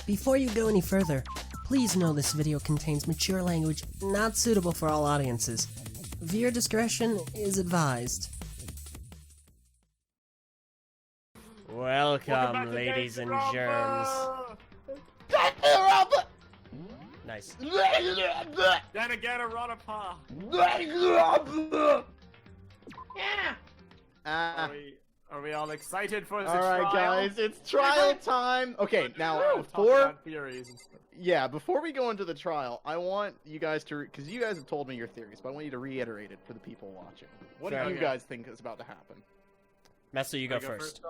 Before you go any further, please know this video contains mature language not suitable for all audiences. Viewer discretion is advised. Welcome, ladies and germs. Nice. Danganronpa. Yeah. Are we all excited for this All right, trial? guys, it's trial time. Okay, now Talk before about theories and stuff. before we go into the trial, I want you guys to, because you guys have told me your theories, but I want you to reiterate it for the people watching. What do you guys think is about to happen? Messer, you go first.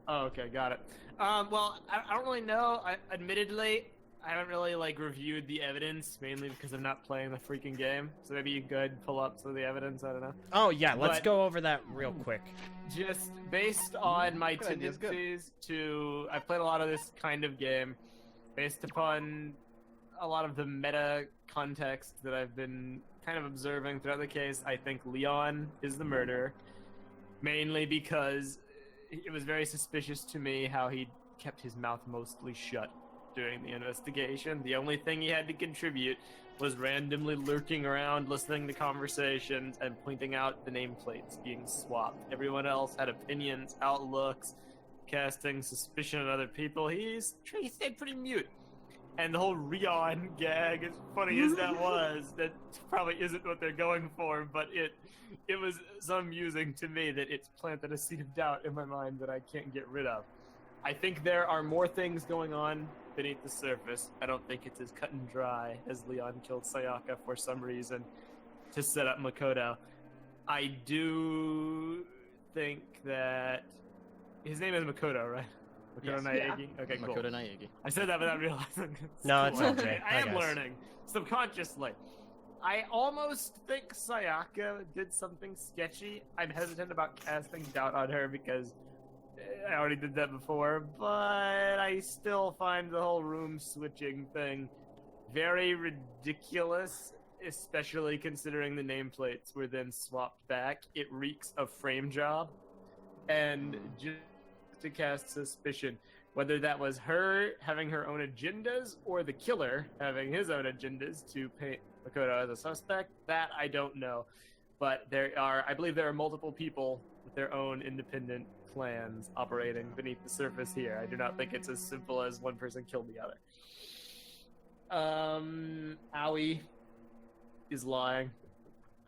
Oh, okay, got it. Well, I don't really know. Admittedly, I haven't really reviewed the evidence, mainly because I'm not playing the freaking game. So maybe you could pull up some of the evidence. I don't know. Oh yeah, let's go over that real quick. Just based on my tendencies to, I've played a lot of this kind of game, based upon a lot of the meta context that I've been kind of observing throughout the case. I think Leon is the murderer, mainly because it was very suspicious to me how he kept his mouth mostly shut during the investigation. The only thing he had to contribute was randomly lurking around, listening to conversations, and pointing out the nameplates being swapped. Everyone else had opinions, outlooks, casting suspicion on other people. He stayed pretty mute. And the whole Rion gag, as funny as that was, that probably isn't what they're going for, but it was so amusing to me that it's planted a seed of doubt in my mind that I can't get rid of. I think there are more things going on beneath the surface. I don't think it's as cut and dry as Leon killed Sayaka for some reason to set up Makoto. I do think that his name is Makoto, right? Makoto Naegi? Yeah. Okay, cool. Makoto Naegi. I said that without realizing. No, it's LJ. I am learning subconsciously. I almost think Sayaka did something sketchy. I'm hesitant about casting doubt on her because I already did that before, but I still find the whole room switching thing very ridiculous, especially considering the nameplates were then swapped back. It reeks of frame job, and just to cast suspicion, whether that was her having her own agendas or the killer having his own agendas to paint Makoto as a suspect, that I don't know. But I believe there are multiple people with their own independent plans operating beneath the surface here. I do not think it's as simple as one person killed the other. Aoi is lying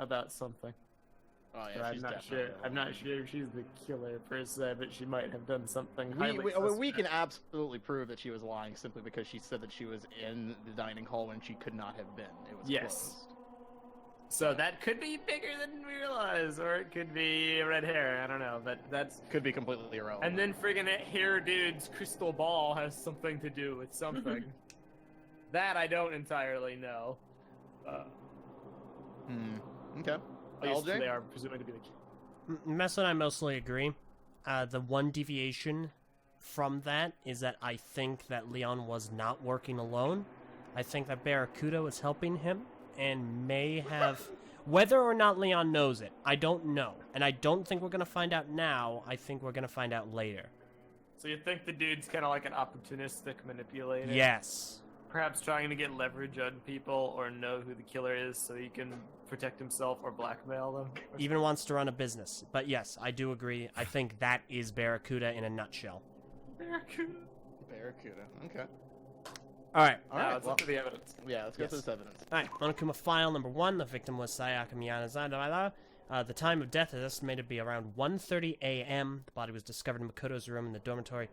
about something. Oh yeah, But she's I'm not sure. I'm not sure if she's the killer per se, but she might have done something highly we can suspect. absolutely prove that she was lying simply because she said that she was in the dining hall when she could not have been. It was closed. So that could be bigger than we realize, or it could be red hair. I don't know, but that's Could be completely irrelevant. And then friggin' that hair dude's crystal ball has something to do with something. That I don't entirely know. Okay. At least LJ? they are presuming to be the killer. Mess and I mostly agree. The one deviation from that is that I think that Leon was not working alone. I think that Barracuda was helping him and may have... Whether or not Leon knows it, I don't know. And I don't think we're going to find out now. I think we're going to find out later. So you think the dude's kind of like an opportunistic manipulator? Yes. Perhaps trying to get leverage on people or know who the killer is so he can protect himself or blackmail them? Even wants to run a business. But yes, I do agree. I think that is Barracuda in a nutshell. Barracuda. Okay. Alright. Let's look at the evidence. Yeah, let's go through this evidence. Alright, Monokuma file number 1. The victim was Sayaka Miyazada. The time of death is estimated to be around 1:30 a.m. The body was discovered in Makoto's room in the dormitory.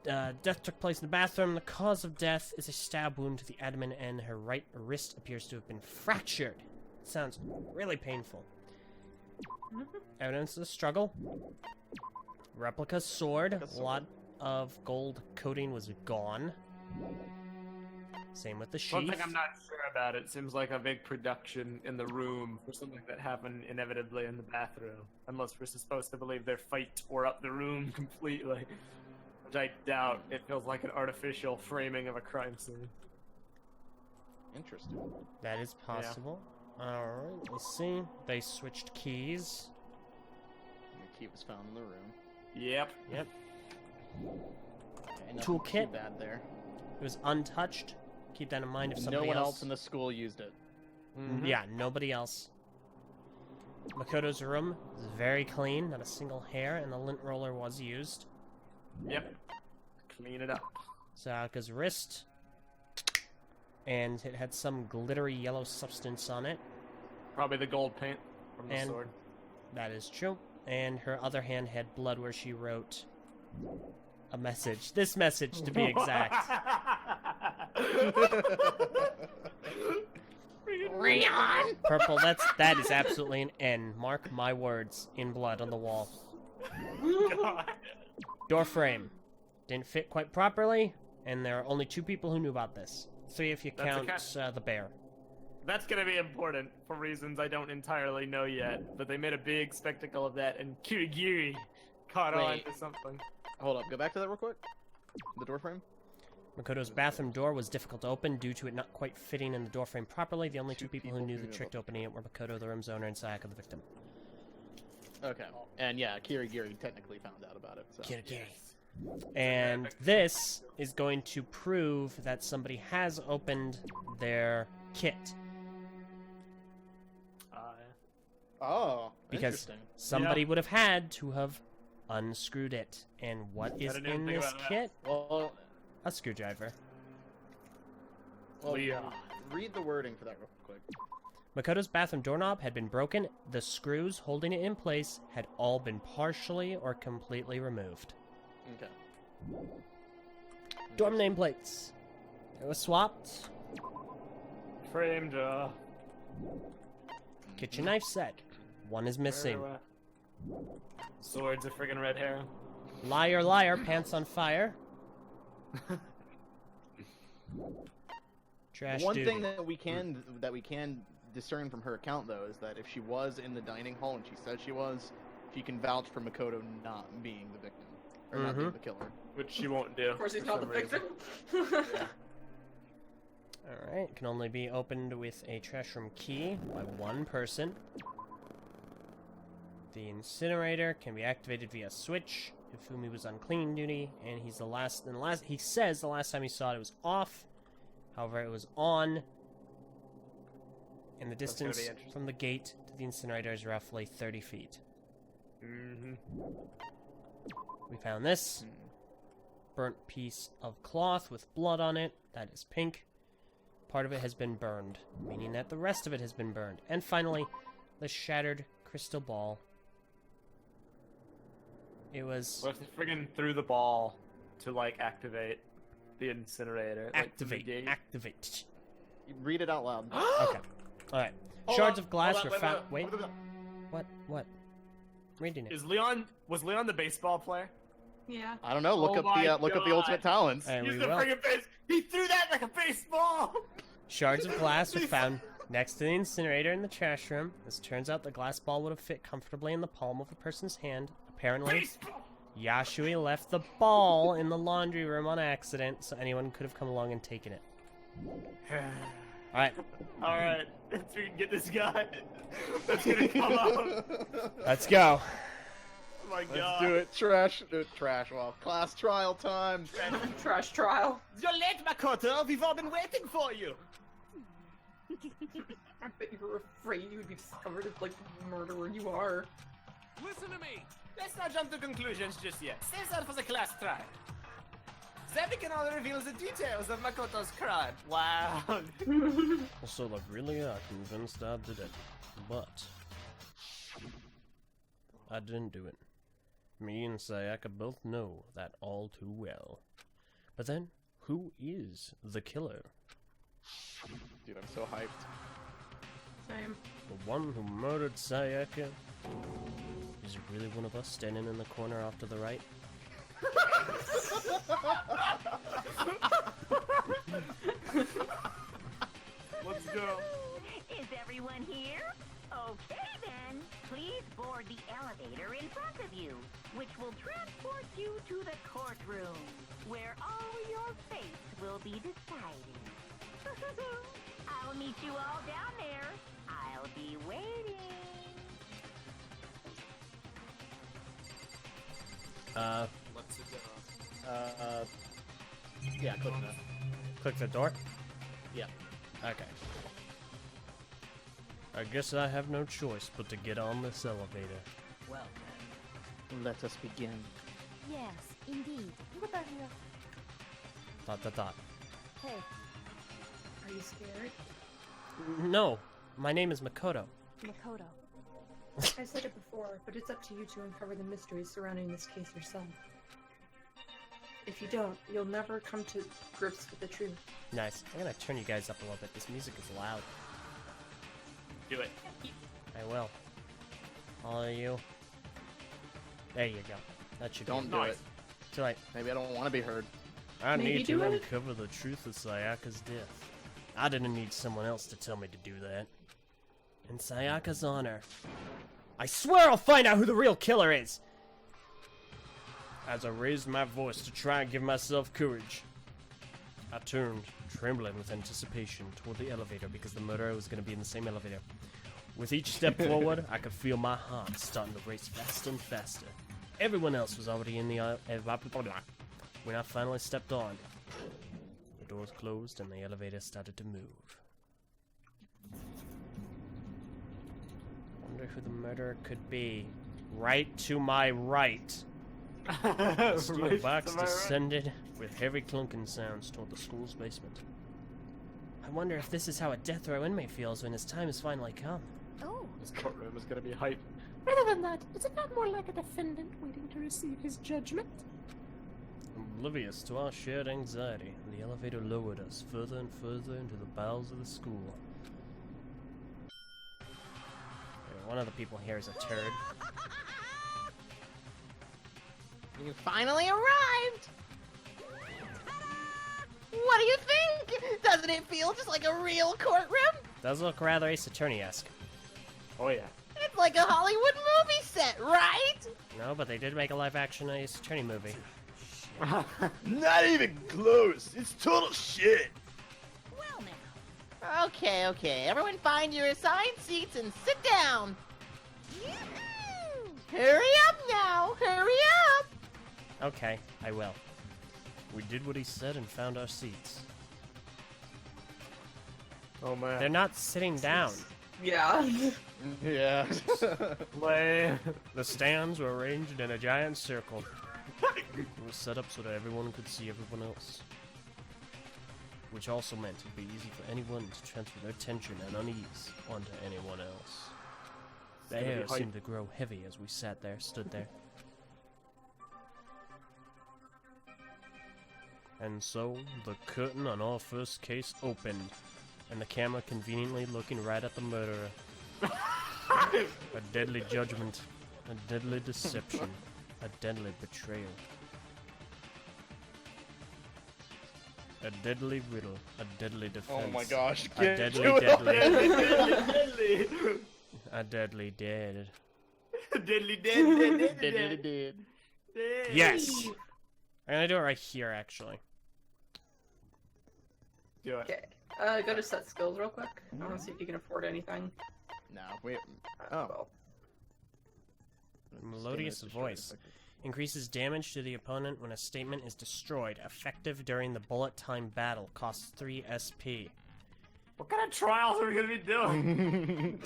Death took place in the bathroom. The cause of death is a stab wound to the abdomen, and her right wrist appears to have been fractured. Sounds really painful. Evidence of the struggle. Replica sword. A lot of gold coating was gone. Same with the sheath. One thing I'm not sure about, it seems like a big production in the room for something that happened inevitably in the bathroom. Unless we're supposed to believe their fight tore up the room completely. Which I doubt. It feels like an artificial framing of a crime scene. Interesting. That is possible. Alright, let's see. They switched keys. The key was found in the room. Yep. Yep. Okay, nothing Toolkit. too bad there. It was untouched. Keep that in mind if somebody No one else in the school used it. Yeah, nobody else. Makoto's room is very clean, not a single hair, and the lint roller was used. Yep. Clean it up. Sayaka's wrist, and it had some glittery yellow substance on it. Probably the gold paint from the And- sword. That is true. And her other hand had blood where she wrote a message. This message, to be exact. Purple, that is absolutely an N. Mark my words in blood on the wall. God. Door frame. Didn't fit quite properly, and there are only 2 people who knew about this. 3 if you That's count the bear. That's gonna be important for reasons I don't entirely know yet, but they made a big spectacle of that, and Kirigiri caught on Wait. to something. Hold up, go back to that real quick. The door frame. Makoto's bathroom door was difficult to open due to it not quite fitting in the doorframe properly. The only 2 people who knew the trick to opening it were Makoto, the room's owner, and Sayaka, the victim. Okay. And yeah, Kirigiri technically found out about it. So. And this is going to prove that somebody has opened their kit. Oh, Because interesting. somebody would have had to have unscrewed it. And what is I didn't even in think this about that. kit? Well, A screwdriver. read the wording for that real quick. Makoto's bathroom doorknob had been broken. The screws holding it in place had all been partially or completely removed. Okay. Dorm nameplates. It was swapped. Frame jaw. Kitchen knife set. One is missing. Swords of friggin' red hair. Liar, liar, pants on fire. Trash One duty. thing that we can discern from her account though is that if she was in the dining hall and she says she was, she can vouch for Makoto not being the victim or not being the killer. Which she won't do. Of course, he's for not the some reason. victim. Alright, can only be opened with a trash room key by 1 person. The incinerator can be activated via switch if Fumi was on cleaning duty, and he says the last time he saw it was off. However, it was on, and the gonna be distance interesting. from the gate to the incinerator is roughly 30 feet. We found this burnt piece of cloth with blood on it. That is pink. Part of it has been burned, meaning that the rest of it has been burned. And finally, the shattered crystal ball. It was... What if they friggin' threw the ball to, like, activate the incinerator? Activate. Read it out loud. Okay. Alright. Shards of glass were found... Wait. What? Reading it. Was Leon the baseball player? Yeah. I don't know. Look Oh up my look up the God. ultimate talents. And Use we the will. friggin' base. He threw that like a baseball. Shards of glass were found next to the incinerator in the trash room. As it turns out, the glass ball would have fit comfortably in the palm of a person's hand. Apparently, Baseball. Yashui left the ball in the laundry room on accident, so anyone could have come along and taken it. Alright, All right, let's get this guy. That's gonna come out. let's go. Oh my Let's God. do it. Trash. Well, class trial time. Trash trial. You're late, Makoto. We've all been waiting for you. I bet you were afraid you would be discovered as, like, the murderer you are. Listen to me. Let's not jump to conclusions just yet. Save that for the class trial. Then we can all reveal the details of Makoto's crime. Wow. So, like, really, I'm convinced I did it. But I didn't do it. Me and Sayaka both know that all too well. But then, who is the killer? Dude, I'm so hyped. Same. The one who murdered Sayaka? Is it really one of us standing in the corner off to the right? Let's go. Is everyone here? Okay then, please board the elevator in front of you, which will transport you to the courtroom, where all your fates will be decided. I'll meet you all down there. I'll be waiting. Let's go. Yeah, close enough. Click the door? Yeah. Okay. I guess I have no choice but to get on this elevator. Well, Let us begin. Yes, indeed. What the hell? Dot dot dot. Hey, Are you scared? No, my name is Makoto. Makoto. I said it before, but it's up to you to uncover the mysteries surrounding this case yourself. If you don't, you'll never come to grips with the truth. Nice. I'm gonna turn you guys up a little bit. This music is loud. Do it. I will. All of you. There you go. That should Don't be do Nice. it. Too late. Maybe I don't want to be heard. I Maybe need do to it. uncover the truth of Sayaka's death. I didn't need someone else to tell me to do that. In Sayaka's honor, I swear I'll find out who the real killer is! As I raised my voice to try and give myself courage, I turned, trembling with anticipation, toward the elevator because the murderer was going to be in the same elevator. With each step forward, I could feel my heart starting to race faster and faster. Everyone else was already in the when I finally stepped on. The doors closed and the elevator started to move. Wonder who the murderer could be. Right to my right. The steel Right box to my right. descended with heavy clunking sounds toward the school's basement. I wonder if this is how a death row inmate feels when his time has finally come. Oh, This courtroom is gonna be hype. Rather than that, is it not more like a defendant waiting to receive his judgment? Oblivious to our shared anxiety, the elevator lowered us further and further into the bowels of the school. One of the people here is a turd. You finally arrived! What do you think? Doesn't it feel just like a real courtroom? Does look rather Ace Attorney-esque. Oh yeah. It's like a Hollywood movie set, right? No, but they did make a live-action Ace Attorney movie. Not even close. It's total shit. well now. Okay. Everyone find your assigned seats and sit down. Yoo-hoo! Hurry up now! Hurry up! Okay, I will. We did what he said and found our seats. Oh man. They're not sitting down. Yeah. Yeah. Lame. The stands were arranged in a giant circle. It was set up so that everyone could see everyone else. Which also meant it would be easy for anyone to transfer their tension and unease onto anyone else. The gonna be air hype. seemed to grow heavy as we stood there. And so, the curtain on our first case opened, and the camera conveniently looking right at the murderer. A deadly judgment, a deadly deception, a deadly betrayal. A deadly riddle, a deadly defense. Oh my gosh. A Get deadly to it deadly. Deadly. A deadly dead. Deadly dead. Yes! I'm gonna do it right here, actually. Do it. Okay. Go to set skills real quick. I want to see if you can afford anything. No, wait. Oh. Well, Melodious voice. Increases damage to the opponent when a statement is destroyed. Effective during the bullet time battle. Costs 3 SP. What kind of trials are we gonna be doing?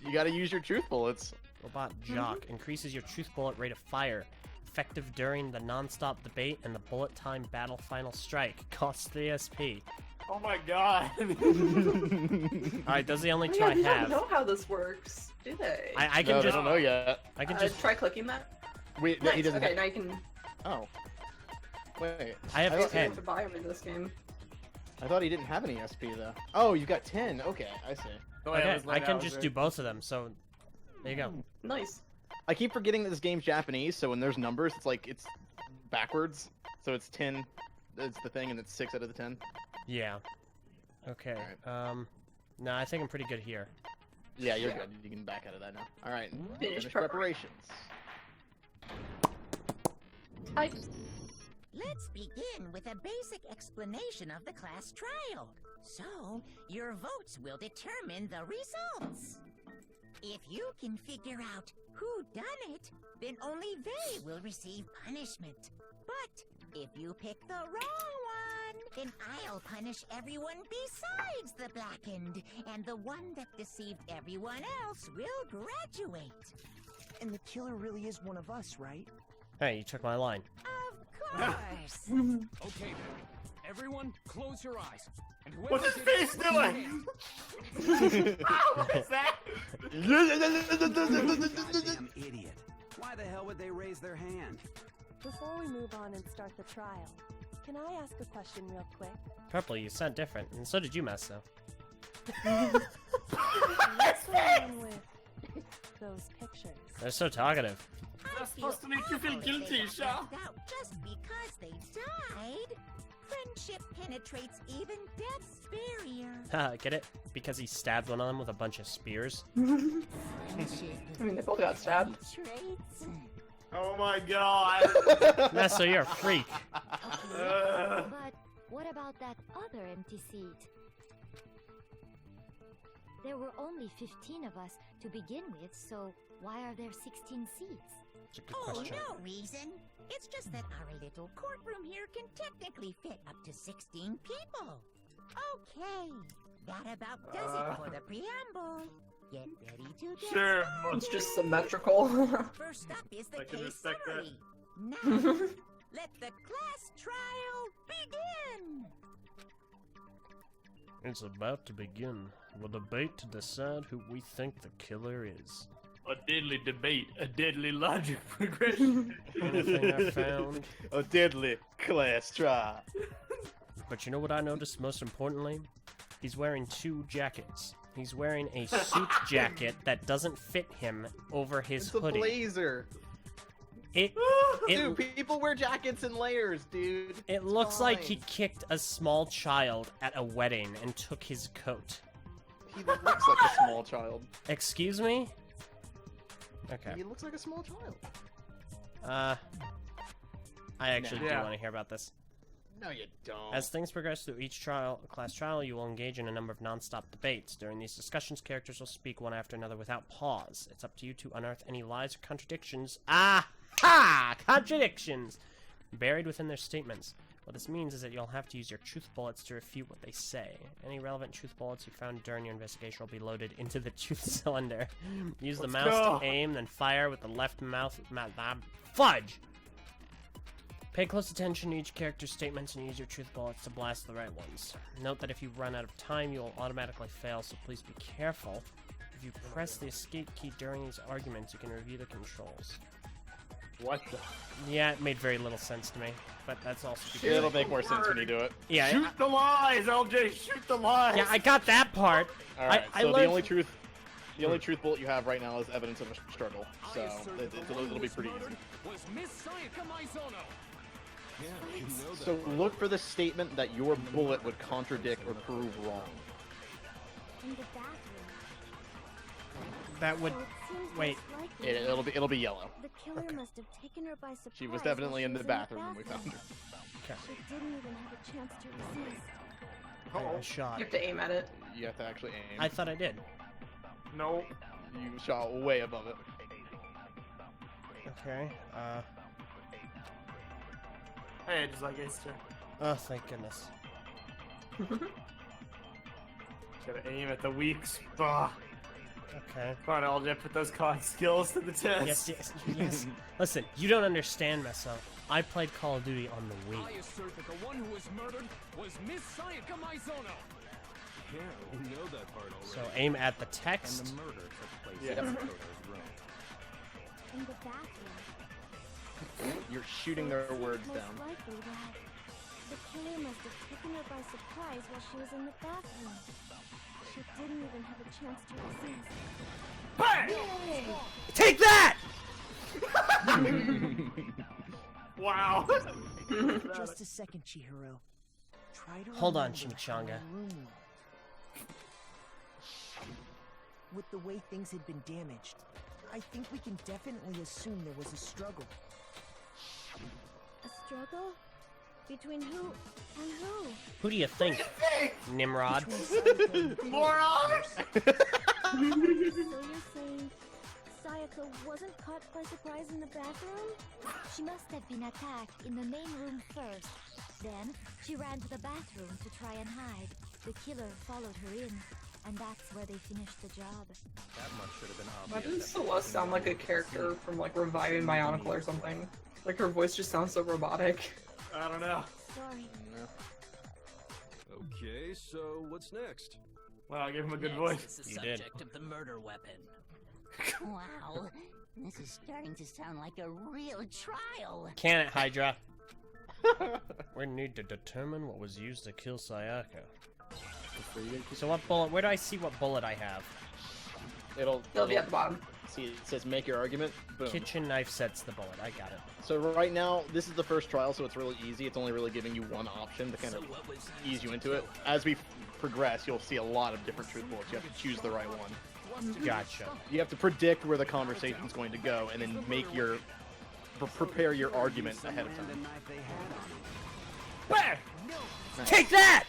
You gotta use your truth bullets. Robot Jock. Increases your truth bullet rate of fire. Effective during the non-stop debate and the bullet time battle final strike. Costs 3 SP. Oh my god. Alright, those are the only oh two yeah, I they don't have. know how this works, do they? I can No, they just don't know yet. I can just try clicking that. Wait, Nice. he doesn't. Okay, now you can. Oh. Wait. I have I You thought- 10. have to buy them in this game. I thought he didn't have any SP though. Oh, you got 10. Okay, I see. Oh, yeah, Okay, was I laid can out, just was do it? both of them, so there you go. Nice. I keep forgetting that this game's Japanese, so when there's numbers, it's like it's backwards. So it's 10. It's the thing, and it's 6 out of the 10. Yeah. Okay. No, I think I'm pretty good here. Yeah, you're Yeah. good. You can back out of that now. All right. Finish preparations. Type. Let's begin with a basic explanation of the class trial. So, your votes will determine the results. If you can figure out who done it, then only they will receive punishment. But if you pick the wrong one, Then I'll punish everyone besides the blackened, and the one that deceived everyone else will graduate. And the killer really is one of us, right? Hey, you took my line. Of course. Okay then. Everyone, close your eyes. And What's his face doing? What is that? Goddamn idiot. Why the hell would they raise their hand? Before we move on and start the trial, can I ask a question real quick? Purple, you sound different, and so did you, Meso. What's going on with those pictures? They're so talkative. That's supposed to make you feel guilty, Shaw. Just because they died. Friendship penetrates even death's barrier. Haha, get it? Because he stabbed one of them with a bunch of spears? I mean, they both got stabbed. Traits. Oh my god. Meso, you're a freak. But what about that other empty seat? There were only 15 of us to begin with, so why are there 16 seats? That's a good Oh, question. no reason. It's just that our little courtroom here can technically fit up to 16 people. Okay, that about does it for the preamble. Get ready to get Sure. started. It's just symmetrical. First up is the I can case respect that. summary. Now, let the class trial begin. It's about to begin. We'll debate to decide who we think the killer is. A deadly debate, a deadly logic progression. Anything I found. A deadly class trial. But you know what I noticed most importantly? He's wearing two jackets. He's wearing a suit jacket that doesn't fit him over his It's a hoodie. blazer. It Dude, people wear jackets in layers, dude. it looks like he fine. kicked a small child at a wedding and took his coat. He looks like a small child. Excuse me? Okay. He looks like a small child. I actually do Yeah. want to hear about this. No, you don't. As things progress through each class trial, you will engage in a number of non-stop debates. During these discussions, characters will speak one after another without pause. It's up to you to unearth any lies or contradictions. Ah-ha! Contradictions! Buried within their statements. What this means is that you'll have to use your truth bullets to refute what they say. Any relevant truth bullets you found during your investigation will be loaded into the truth cylinder. Use the Let's mouse go. to aim, then fire with the left mouse. Fudge! Pay close attention to each character's statements and use your truth bullets to blast the right ones. Note that if you run out of time, you will automatically fail, so please be careful. If you press the escape key during these arguments, you can review the controls. What the? Yeah, it made very little sense to me, but that's also because... It'll make more sense when you do it. Yeah, Shoot the lies, LJ! Shoot the lies! yeah, I got that part. All right. I So the learned- only truth bullet you have right now is evidence of a struggle. So it'll be pretty easy. Was Miss Sayaka Maizono. Yeah, you know that. So look for the statement that your bullet would contradict or prove wrong. In the bathroom. That would... So it seems Wait. less likely It'll be yellow. the killer must have taken her by surprise. She was while definitely she in the was bathroom when we found her. Okay. She didn't even have a chance to resist. I shot. You have to aim at it. You have to actually aim. I thought I did. No. You shot way above it. Okay, Hey, just like Easter. oh, thank goodness. Gotta aim at the weak spot. Okay. Come on, LJ, put those COD skills to the test. Yes. Listen, you don't understand, Meso. I played Call of Duty on the Wii. I assert that the one who was murdered was Miss Sayaka Maizono. Yeah, we know that part already. So aim at the And text. the murder took place Yeah. in Makoto's room. In the bathroom. You're shooting their words Most down. likely that the killer must have taken her by surprise while she was in the bathroom. She didn't even have a chance to resist. Bang! Take that! Wow. Just a second, Chihiro. Try to Hold on, remember Chimichanga. how the room- With the way things had been damaged, I think we can definitely assume there was a struggle. A struggle? Between who and who? Who do you think, Nimrod? Moron! So you're saying Sayaka wasn't caught by surprise in the bathroom? She must have been attacked in the main room first. Then, she ran to the bathroom to try and hide. The killer followed her in, and that's where they finished the job. That much should have been Why obvious. does Celeste sound like a character from like Reviving Bionicle or something? Like her voice just sounds so robotic. I don't know. Sorry. Okay, so what's next? Well, I gave him a good voice. It's the You did. subject of the murder weapon. Wow, this is starting to sound like a real trial. Can it, Hydra? We need to determine what was used to kill Sayaka. So what bullet? Where do I see what bullet I have? It'll be at the bottom. See, it says make your argument. Boom. Kitchen knife sets the bullet. I got it. So right now, this is the first trial, so it's really easy. It's only really giving you one option to kind of what was ease you into it. As we progress, you'll see a lot of different truth bullets. You have to choose the right one. Gotcha. You have to predict where the conversation's going to go, and then make your prepare your argument ahead of time. Where? Take that!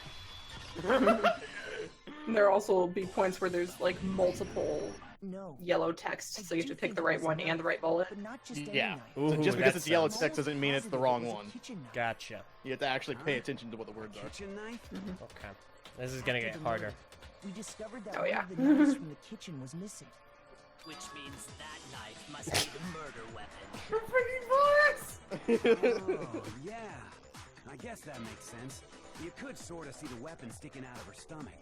There also will be points where there's like multiple No. yellow text, so you have to pick the right one and the right bullet. But not just any Yeah. knife. So Ooh, just because that it's yellow sounds- text doesn't mean it's the wrong one. Gotcha. You have to actually pay attention to what the words are. Kitchen knife? Okay. This is gonna get harder. We discovered that Oh, one yeah. of the knives from the kitchen was missing. Which means that knife must be the murder weapon. Oh, yeah. I guess that makes sense. You could sort of see the weapon sticking out of her stomach.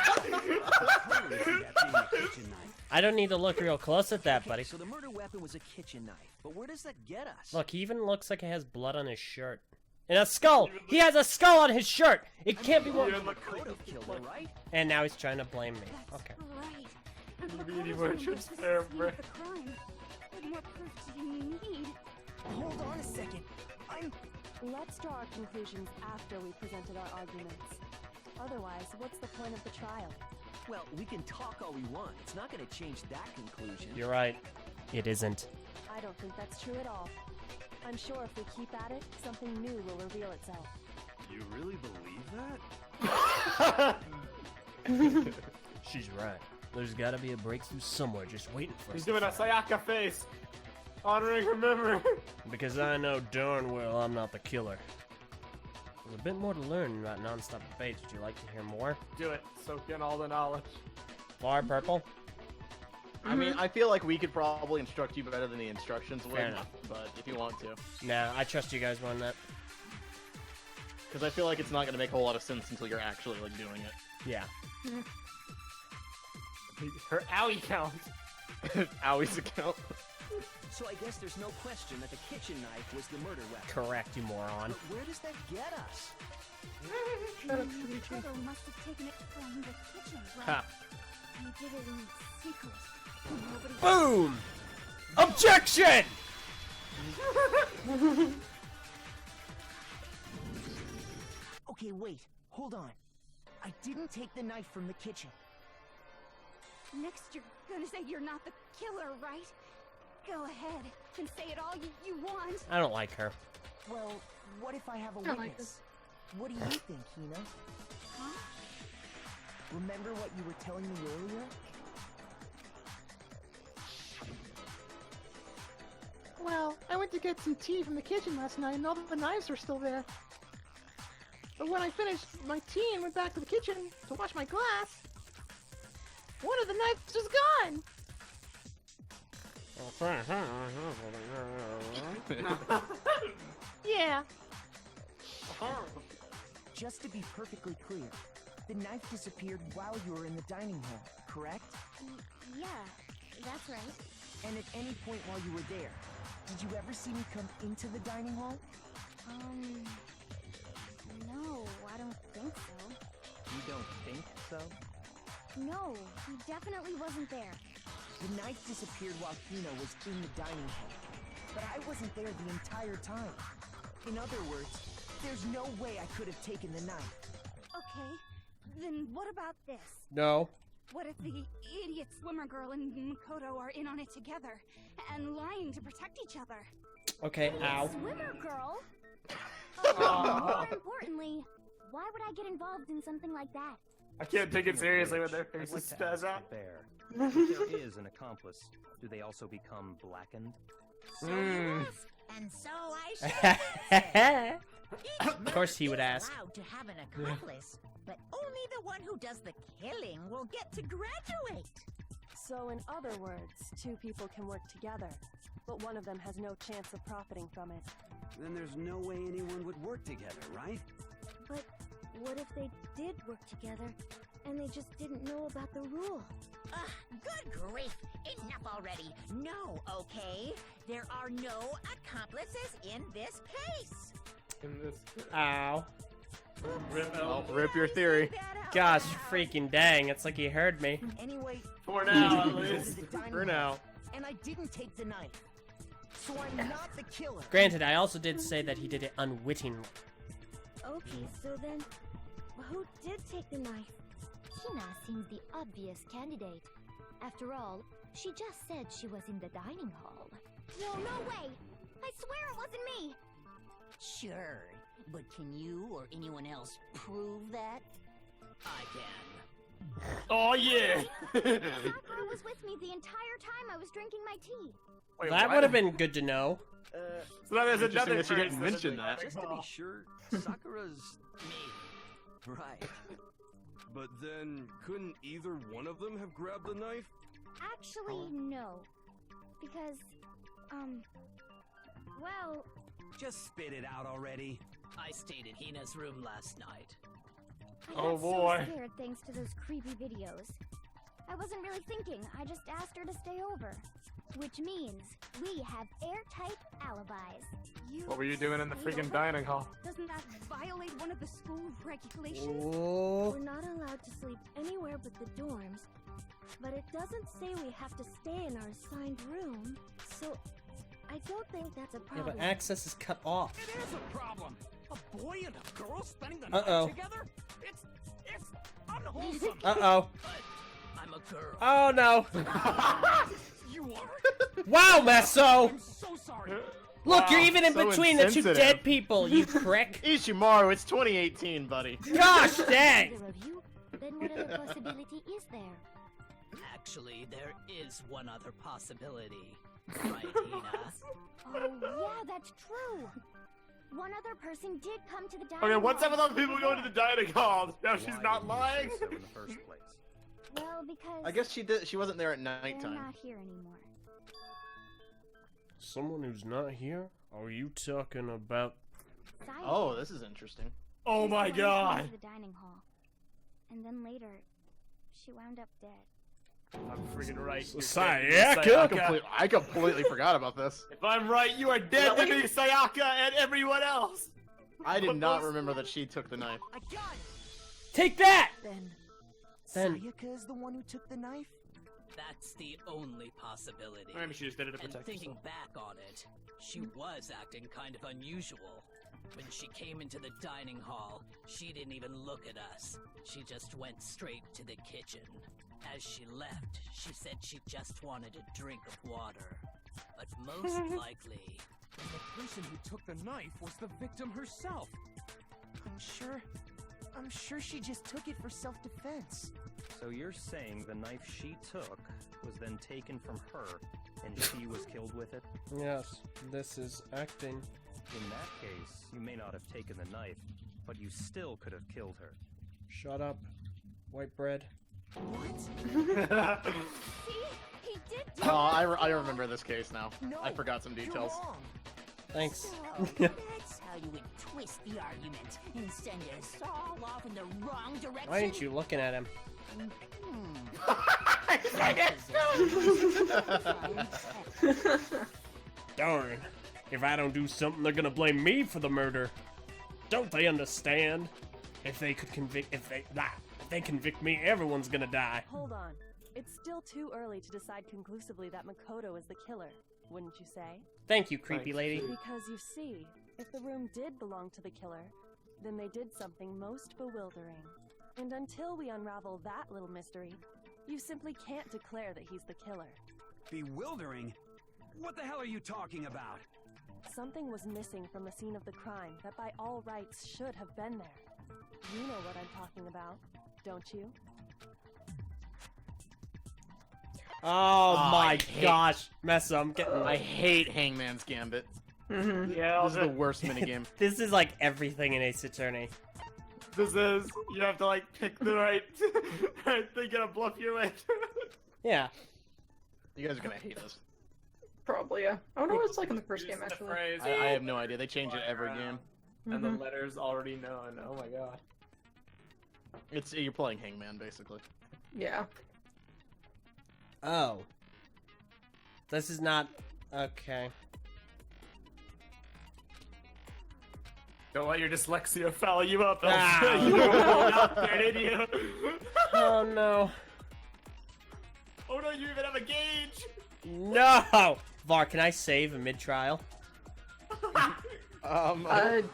Totally see that being a kitchen knife. I don't need to look real close at that, Okay, buddy. so the murder weapon was a kitchen knife, but where does that get us? Look, he even looks like it has blood on his shirt. And a skull! He has a skull on his shirt! It can't be more- Could have killed her, right? And now he's trying to blame me. Okay. Right. Really more transparent, bro. The crime. What more proof do you need? Hold on a second. Let's draw our conclusions after we presented our arguments. Otherwise, what's the point of the trial? Well, we can talk all we want. It's not going to change that conclusion. You're right. It isn't. I don't think that's true at all. I'm sure if we keep at it, something new will reveal itself. You really believe that? She's right. There's gotta be a breakthrough somewhere just waiting for us. He's to doing a find. Sayaka face. Honoring her memory. Because I know darn well I'm not the killer. There's a bit more to learn in that non-stop debate. Would you like to hear more? Do it. Soak in all the knowledge. Far purple? I mean, I feel like we could probably instruct you better than the instructions would, Fair enough. but if you want to. Nah, I trust you guys more than that. Because I feel like it's not going to make a whole lot of sense until you're actually, like, doing it. Yeah. Her owie count. Owie's account. So I guess there's no question that the kitchen knife was the murder weapon. Correct, you moron. But where does that get us? Kodo must have taken it from the kitchen, right? Ha. He did it in secret. Nobody Boom! Objection! Okay, wait. Hold on. I didn't take the knife from the kitchen. Next, you're gonna say you're not the killer, right? Go ahead and say it all you want. I don't like her. Well, what if I have a I witness? like this. What do you think, Hina? Huh? Remember what you were telling me earlier? Well, I went to get some tea from the kitchen last night and all the knives were still there. But when I finished my tea and went back to the kitchen to wash my glass, one of the knives was gone! Yeah. Just to be perfectly clear, the knife disappeared while you were in the dining hall, correct? Yeah, that's right. And at any point while you were there, did you ever see me come into the dining hall? No, I don't think so. You don't think so? No, he definitely wasn't there. The knife disappeared while Hina was in the dining hall, but I wasn't there the entire time. In other words, there's no way I could have taken the knife. Okay, then what about this? No. What if the idiot swimmer girl and Makoto are in on it together and lying to protect each other? Okay, ow. Swimmer girl? More importantly, why would I get involved in something like that? I can't take it seriously when their faces spaz out. If there is an accomplice, do they also become blackened? So you ask, And so I should. Of course he would ask. Allowed to have an accomplice, but only the one who does the killing will get to graduate. So in other words, two people can work together, but one of them has no chance of profiting from it. Then there's no way anyone would work together, right? But what if they did work together, and they just didn't know about the rule? Good grief! Enough already! No, okay? There are no accomplices in this case! Ow. Rip your theory. Gosh, freaking dang, it's like he heard me. Anyway, For now, at least. For now. And I didn't take the knife. So I'm not the killer. Granted, I also did say that he did it unwittingly. Okay, so then, who did take the knife? Hina seems the obvious candidate. After all, she just said she was in the dining hall. No way! I swear it wasn't me! Sure, but can you or anyone else prove that? I can. Oh yeah! Sakura was with me the entire time I was drinking my tea. Wait, That what? would have been good to know. So now there's Interesting another that you didn't person mention in the that. dining Just to hall. be sure, Sakura's... Me. Right. But then, couldn't either one of them have grabbed the knife? Actually, no. Because, well, Just spit it out already. I stayed in Hina's room last night. I Oh, got boy. so scared thanks to those creepy videos. I wasn't really thinking, I just asked her to stay over. Which means we have airtight alibis. What were you doing in the freaking dining hall? Doesn't that violate one of the school regulations? Oh. We're not allowed to sleep anywhere but the dorms, but it doesn't say we have to stay in our assigned room, so I don't think that's a Yeah, problem. but access is cut off. It is a problem. A boy and a girl spending the Uh-oh. night together? It's unwholesome. Uh-oh. But I'm a girl. Oh, no. You are? Wow, Meso! I'm so sorry. Look, Wow, you're even in so between the two insensitive. dead people, you prick. Ishimaru, it's 2018, buddy. Gosh dang! Either of you, then what other possibility is there? Actually, there is one other possibility. Right, Hina? Oh, yeah, that's true. One other person did come to the dining Okay, what's hall. up with all the people going to the dining hall? Now she's Why not didn't you lying? say so in the first place? Well, because I guess she wasn't there at they're nighttime. not here anymore. Someone who's not here? Are you talking about... Saya Oh, this is interesting. Oh was my the one who came god! to the dining hall. And then later, she wound up dead. I'm freaking right. You're Sayaka? dead, Sayaka. I completely forgot about this. If I'm right, you are dead to me, Sayaka, and everyone else! I did not remember that she took the knife. I got it. Take that! Then Then- Sayaka is the one who took the knife? That's the only possibility. Maybe she just did it to And protect thinking herself. back on it, she was acting kind of unusual. When she came into the dining hall, she didn't even look at us. She just went straight to the kitchen. As she left, she said she just wanted a drink of water. But most likely, The person who took the knife was the victim herself. I'm sure she just took it for self-defense. So you're saying the knife she took was then taken from her, and she was killed with it? Yes, this is acting. In that case, you may not have taken the knife, but you still could have killed her. Shut up, white bread. See? He did do Oh, I remember this case now. No, I forgot some details. You're wrong. Thanks. So, that's how you would twist the argument and send us all off in the wrong direction. Why aren't you looking at him? Darn. If I don't do something, they're gonna blame me for the murder. Don't they understand? If they convict me, everyone's gonna die. Hold on. It's still too early to decide conclusively that Makoto is the killer, wouldn't you say? Thank you, creepy lady. Because you see, if the room did belong to the killer, then they did something most bewildering. And until we unravel that little mystery, you simply can't declare that he's the killer. Bewildering? What the hell are you talking about? Something was missing from the scene of the crime that by all rights should have been there. You know what I'm talking about, don't you? Oh my gosh, Messa, I'm getting. I hate Hangman's Gambit. Yeah, This is the worst minigame. This is like everything in Ace Attorney. This is, you have to like pick the right, right thing, gotta bluff your way through. Yeah. You guys are gonna hate this. Probably, yeah. I wonder what it's like in the first game, The actually. phrase, I have no idea. They change it every game. and the letters already known. Oh my god. You're playing Hangman basically. Yeah. Oh. This is not... Okay. Don't let your dyslexia foul you up. Ah. You won't go out there, did you? Oh no. Oh no, you even have a gauge. No! Var, can I save a mid-trial?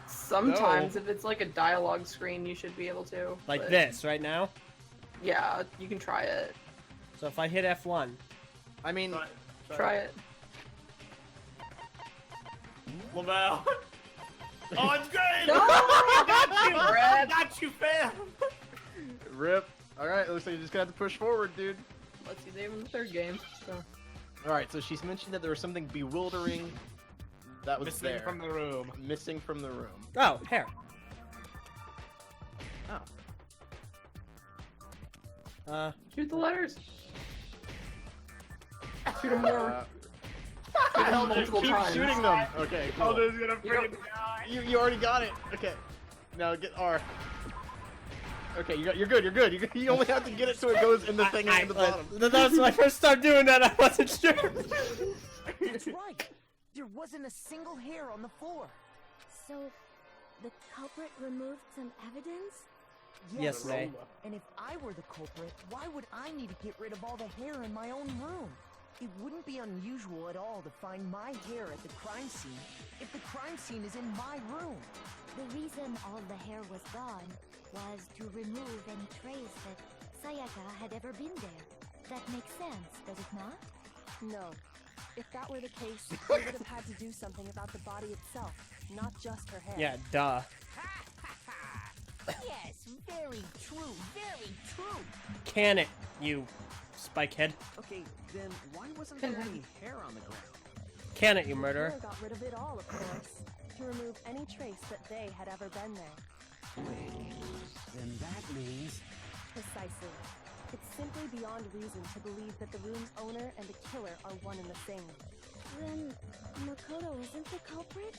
Sometimes, if it's like a dialogue screen, you should be able to. Like but- this, right now? Yeah, you can try it. So if I hit F1... I mean... Try it. Lamau. Oh, it's great! No! I got you, Brad. got you, fam! Rip. Alright, looks like you just gotta have to push forward, dude. Let's see, they have in the third game. So. Alright, so she's mentioned that there was something bewildering that was Missing there. from the room. Missing from the room. Oh, hair. Oh. Shoot the letters. Shoot them more. Shoot them multiple Keep times. shooting them. Okay, cool. Oh, there's gonna freaking die. You already got it. Okay. Now get R. Okay, you're good. You only have to get it so it goes in the thing at the bottom. That was my first time doing that. I wasn't sure. That's right. There wasn't a single hair on the floor. So, the culprit removed some evidence? Yes, May. And if I were the culprit, why would I need to get rid of all the hair in my own room? It wouldn't be unusual at all to find my hair at the crime scene if the crime scene is in my room. The reason all the hair was gone was to remove any trace that Sayaka had ever been there. That makes sense, does it not? No. If that were the case, we would have had to do something about the body itself, not just her hair. Yeah, duh. Yes, very true, very true. Can it, you spikehead? Okay, then why wasn't there any hair on the ground? Can it, you The murderer? killer got rid of it all, of course, to remove any trace that they had ever been there. Wait, then that means... Precisely. It's simply beyond reason to believe that the room's owner and the killer are one and the same. Then, Makoto isn't the culprit?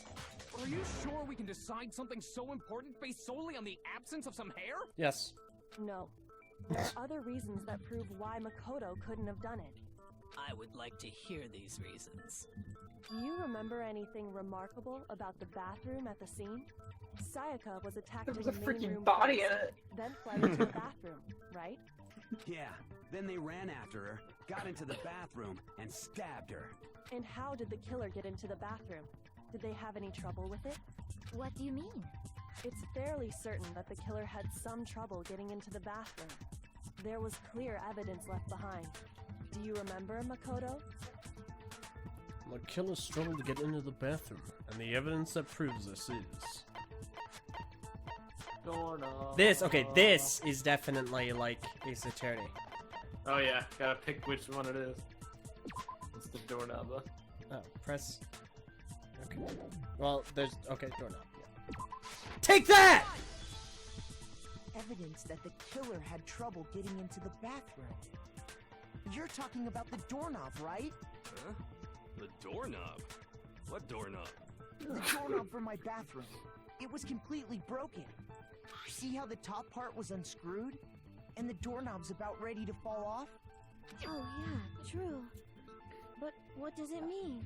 Are you sure we can decide something so important based solely on the absence of some hair? Yes. No. There are other reasons that prove why Makoto couldn't have done it. I would like to hear these reasons. Do you remember anything remarkable about the bathroom at the scene? Sayaka was attacked There was in a the main freaking room body first, in it. then fled into the bathroom, right? Yeah, then they ran after her, got into the bathroom, and stabbed her. And how did the killer get into the bathroom? Did they have any trouble with it? What do you mean? It's fairly certain that the killer had some trouble getting into the bathroom. There was clear evidence left behind. Do you remember, Makoto? The killer struggled to get into the bathroom, and the evidence that proves this is... This is definitely like Ace Attorney. Oh yeah, gotta pick which one it is. It's the doorknob though. Oh, press... Okay. Well, there's... Okay, doorknob. Yeah. Take that! Evidence that the killer had trouble getting into the bathroom. You're talking about the doorknob, right? Huh? The doorknob? What doorknob? The doorknob for my bathroom. It was completely broken. See how the top part was unscrewed? And the doorknob's about ready to fall off? Oh yeah, true. But what does it mean?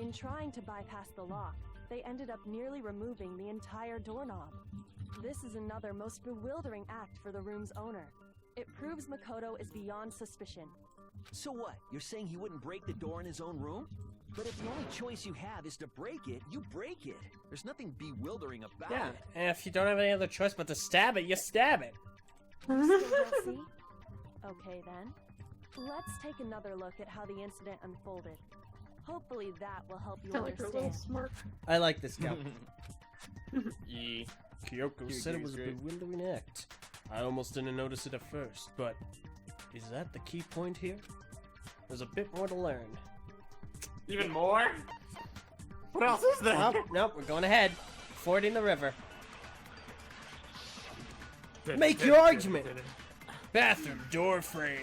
In trying to bypass the lock, they ended up nearly removing the entire doorknob. This is another most bewildering act for the room's owner. It proves Makoto is beyond suspicion. So what? You're saying he wouldn't break the door in his own room? But if the only choice you have is to break it, you break it. There's nothing bewildering about Yeah, it. and if you don't have any other choice but to stab it, you stab it. Still don't see? Okay then. Let's take another look at how the incident unfolded. Hopefully that will help you I like her little understand. smirk. I like this guy. Yeah. Kyoko said it was a bewildering act. I almost didn't notice it at first, but is that the key point here? There's a bit more to learn. Even more? What else is there? Nope, nope, we're going ahead. Fording the river. Make your argument! Bathroom door frame.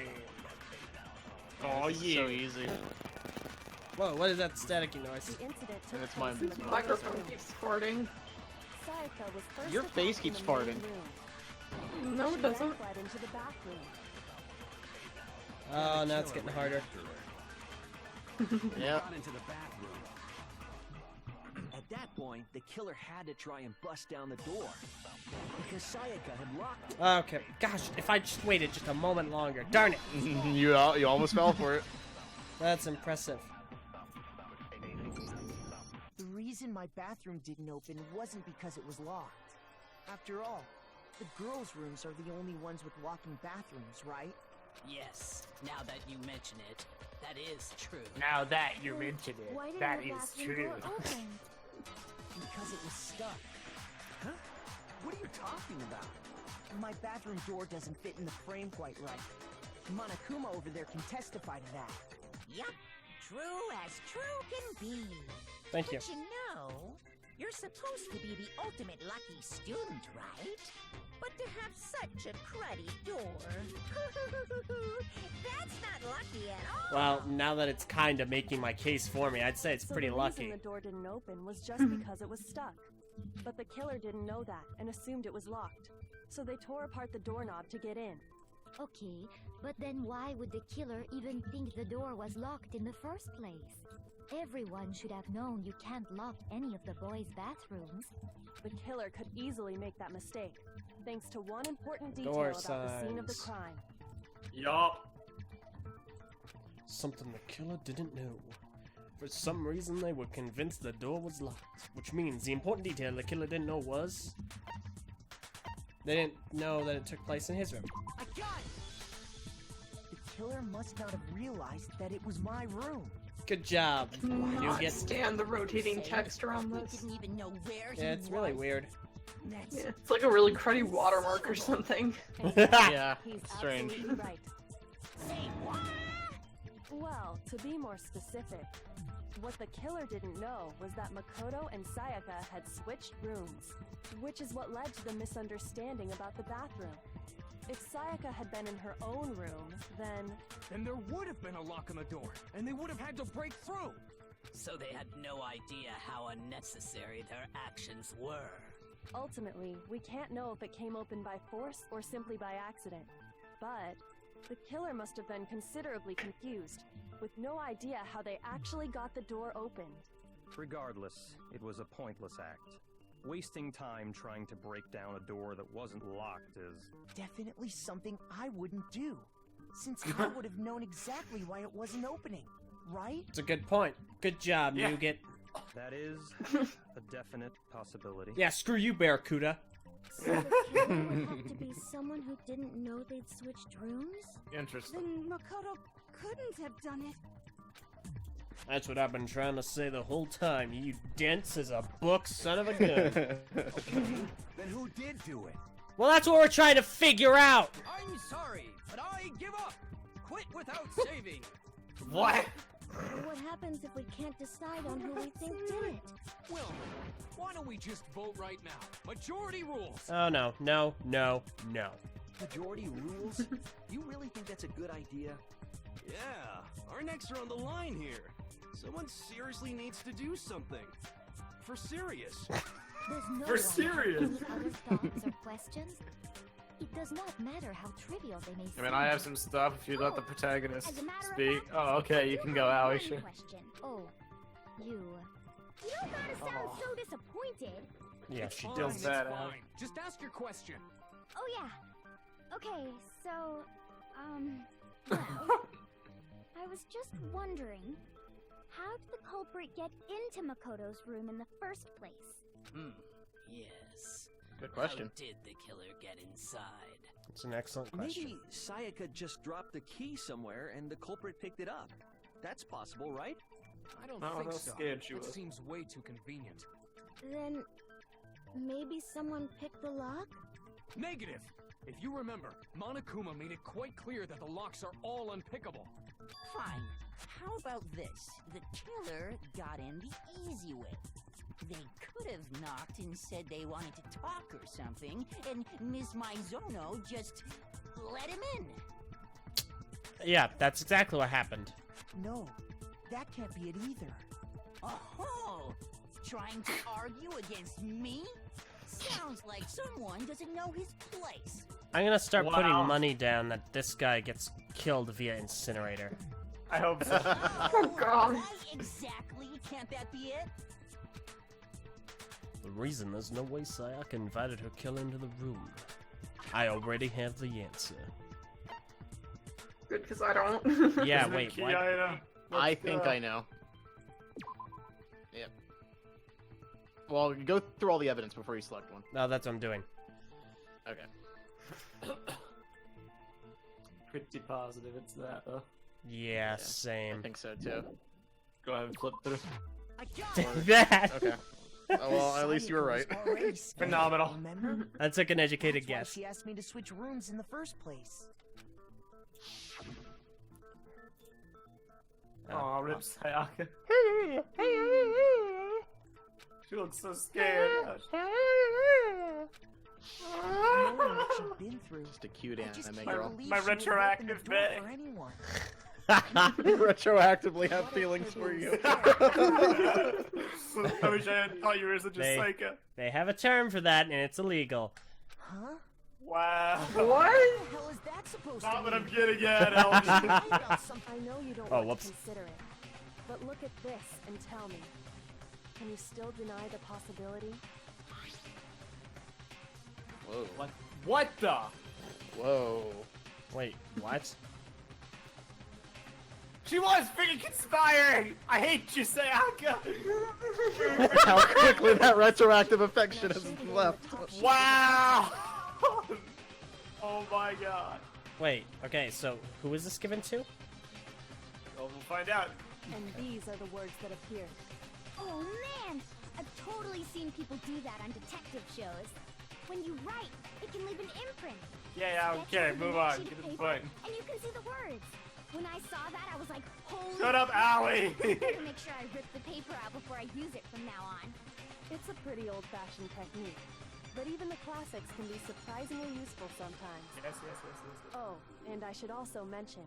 Oh, yeah. So easy. Whoa, what is that staticky noise? The incident took And it's mine. place in the Microphone room. keeps farting. Sayaka was first Your attacked face in keeps the main farting. room. No, She it then doesn't. fled into the bathroom. Oh, now it's getting harder. Yeah. Got into the bathroom. At that point, the killer had to try and bust down the door. Because Sayaka had locked it. Okay, gosh, if I just waited just a moment longer. Darn it! you almost fell for it. That's impressive. The reason my bathroom didn't open wasn't because it was locked. After all, the girls' rooms are the only ones with walk-in bathrooms, right? Yes, now that you mention it, that is true. Now that you mention Why it, didn't that the is bathroom true. door open? Because it was stuck. Huh? What are you talking about? My bathroom door doesn't fit in the frame quite right. Monokuma over there can testify to that. Yup, true as true can be. Thank you. But you know, you're supposed to be the ultimate lucky student, right? But to have such a cruddy door, that's not lucky at all. Well, now that it's kind of making my case for me, I'd say it's So pretty the lucky. reason the door didn't open was just because it was stuck. But the killer didn't know that and assumed it was locked. So they tore apart the doorknob to get in. Okay, but then why would the killer even think the door was locked in the first place? Everyone should have known you can't lock any of the boys' bathrooms. The killer could easily make that mistake, thanks to one important detail Door about the scene of the signs. crime. Yup. Something the killer didn't know. For some reason, they were convinced the door was locked, which means the important detail the killer didn't know was... They didn't know that it took place in his room. I got it! The killer must not have realized that it was my room. Good job. You Not get... stand the rotating text around We this. didn't even know where Yeah, it's really weird. That's Yeah, it's like a really cruddy watermark or something. Yeah, He's strange. absolutely right. Say what? Well, to be more specific, what the killer didn't know was that Makoto and Sayaka had switched rooms, which is what led to the misunderstanding about the bathroom. If Sayaka had been in her own room, then Then there would have been a lock on the door, and they would have had to break through. So they had no idea how unnecessary their actions were. ultimately, we can't know if it came open by force or simply by accident. But the killer must have been considerably confused, with no idea how they actually got the door opened. Regardless, it was a pointless act. Wasting time trying to break down a door that wasn't locked is... definitely something I wouldn't do, since I would have known exactly why it wasn't opening, right? It's a good point. Good job, Yeah. Nougat. That is a definite possibility. Yeah, screw you, Barracuda. So the killer would have to be someone who didn't know they'd switched rooms? Interesting. Then Makoto couldn't have done it. That's what I've been trying to say the whole time, you dense as a book son of a gun. Then who did do it? Well, that's what we're trying to figure out! I'm sorry, but I give up. Quit without saving. What? What happens if we can't decide on who we think did it? Well, why don't we just vote right now? Majority rules. Oh no, no, no, no. Majority rules? You really think that's a good idea? Yeah, our necks are on the line here. Someone seriously needs to do something. For serious. Does no For one serious. have any other thoughts or questions? It does not matter how trivial they may I seem. mean, I have some stuff if you'd let the Oh, protagonist as a matter of speak. fact, Oh, okay, you can go, have Owie, one sure. question. Oh, you. You don't gotta sound Oh. so disappointed. Yeah, It's she fine, does it's that, fine. Just ask your question. Oh yeah. Okay, so, well, I was just wondering, how did the culprit get into Makoto's room in the first place? Yes. Good question. How did the killer get inside? It's an excellent question. Maybe Sayaka just dropped the key somewhere and the culprit picked it up. That's possible, right? I don't Oh, think how so. scared she That was. seems way too convenient. Then maybe someone picked the lock? Negative. If you remember, Monokuma made it quite clear that the locks are all unpickable. Fine. How about this? The killer got in the easy way. They could have knocked and said they wanted to talk or something, and Miss Maizono just let him in. Yeah, that's exactly what happened. No, that can't be it either. Oh, trying to argue against me? Sounds like someone doesn't know his place. I'm gonna start putting money down that this guy gets killed via Incinerator. I hope so. Oh god. Why exactly can't that be it? The reason there's no way Sayaka invited her killer into the room. I already have the answer. Good, because I don't. Yeah, wait, what? I think I know. Yep. Well, go through all the evidence before you select one. No, that's what I'm doing. Okay. Pretty positive it's that, though. Yeah, same. I think so, too. Go ahead and flip through. Take that! Okay. Oh, well, at least you were right. Phenomenal. Remember? I took an educated That's why guess. she asked me to switch rooms in the first place. Aw, rip Sayaka. She looks so scared. Knowing what she'd been through, Just a cute I just anime can't girl. believe My she would open the retroactive door bay. for anyone. Retroactively have feelings for you. I wish I hadn't thought you were such a psycho. They have a term for that, and it's illegal. Huh? Wow. What? What the hell is that supposed Not to what mean? I'm getting at, Elvis. I know you don't Oh, want whoops. to consider it, but look at this and tell me. Can you still deny the possibility? Whoa. What the? Whoa. Wait, what? She was freaking conspiring! I hate you, Sayaka! How quickly that retroactive affection has left. Wow! Oh my god. Wait, okay, so who is this given to? Well, we'll find out. And these are the words that appear. Oh man! I've totally seen people do that on detective shows. When you write, it can leave an imprint. Yeah, okay, move on. Get to the point. And you can see the words. When I saw that, I was like, holy... Shut up, Allie! I better make sure I rip the paper out before I use it from now on. It's a pretty old-fashioned technique, but even the classics can be surprisingly useful sometimes. Yes. Oh, and I should also mention,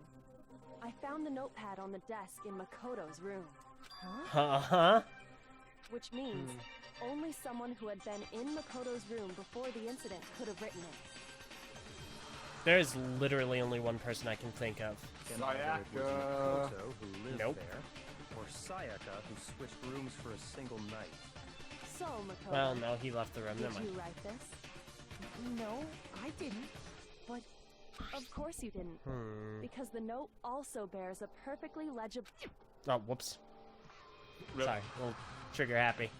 I found the notepad on the desk in Makoto's room. Uh-huh. Which means only someone who had been in Makoto's room before the incident could have written it. There is literally only one person I can think of. Either it was Makoto, who lived Nope. there, or Sayaka, who switched rooms for a single night. So, Makoto, Well, no, he left the room. did Never mind. you write this? No, I didn't. But Of course you didn't, because the note also bears a perfectly legible... Oh, whoops. Sorry, a little trigger happy.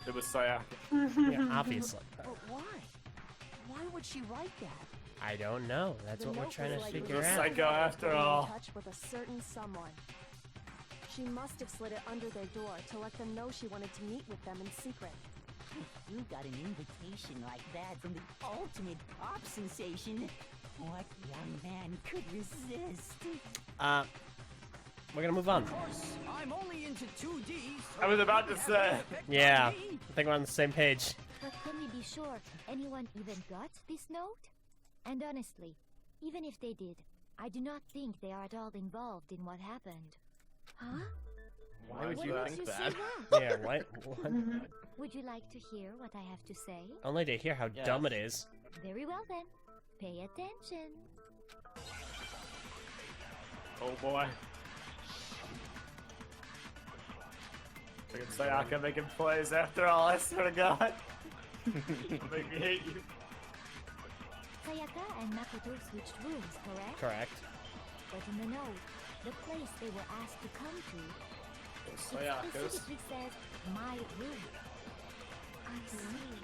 It was Sayaka. Yeah, obviously. but why? Why would she write that? I don't know. That's The what we're note trying was to like figure the out. Psycho after getting all. in touch with a certain someone. She must have slid it under their door to let them know she wanted to meet with them in secret. If you got an invitation like that from the ultimate pop sensation, what young man could resist? We're gonna move on. Of course, I'm only into 2D. So I was about to say. Yeah, I think we're on the same page. But can we be sure anyone even got this note? And honestly, even if they did, I do not think they are at all involved in what happened. Huh? Why would you Why think would you that? say that? Yeah, what? What? Would you like to hear what I have to say? Only to hear how dumb it is. Very well then. Pay attention. Oh boy. Look at Sayaka making plays after all, I swear to God. Make me hate you. Sayaka and Makoto switched rooms, correct? Correct. But in the note, the place they were asked to come to, it Sayaka's. specifically says, my room. I see.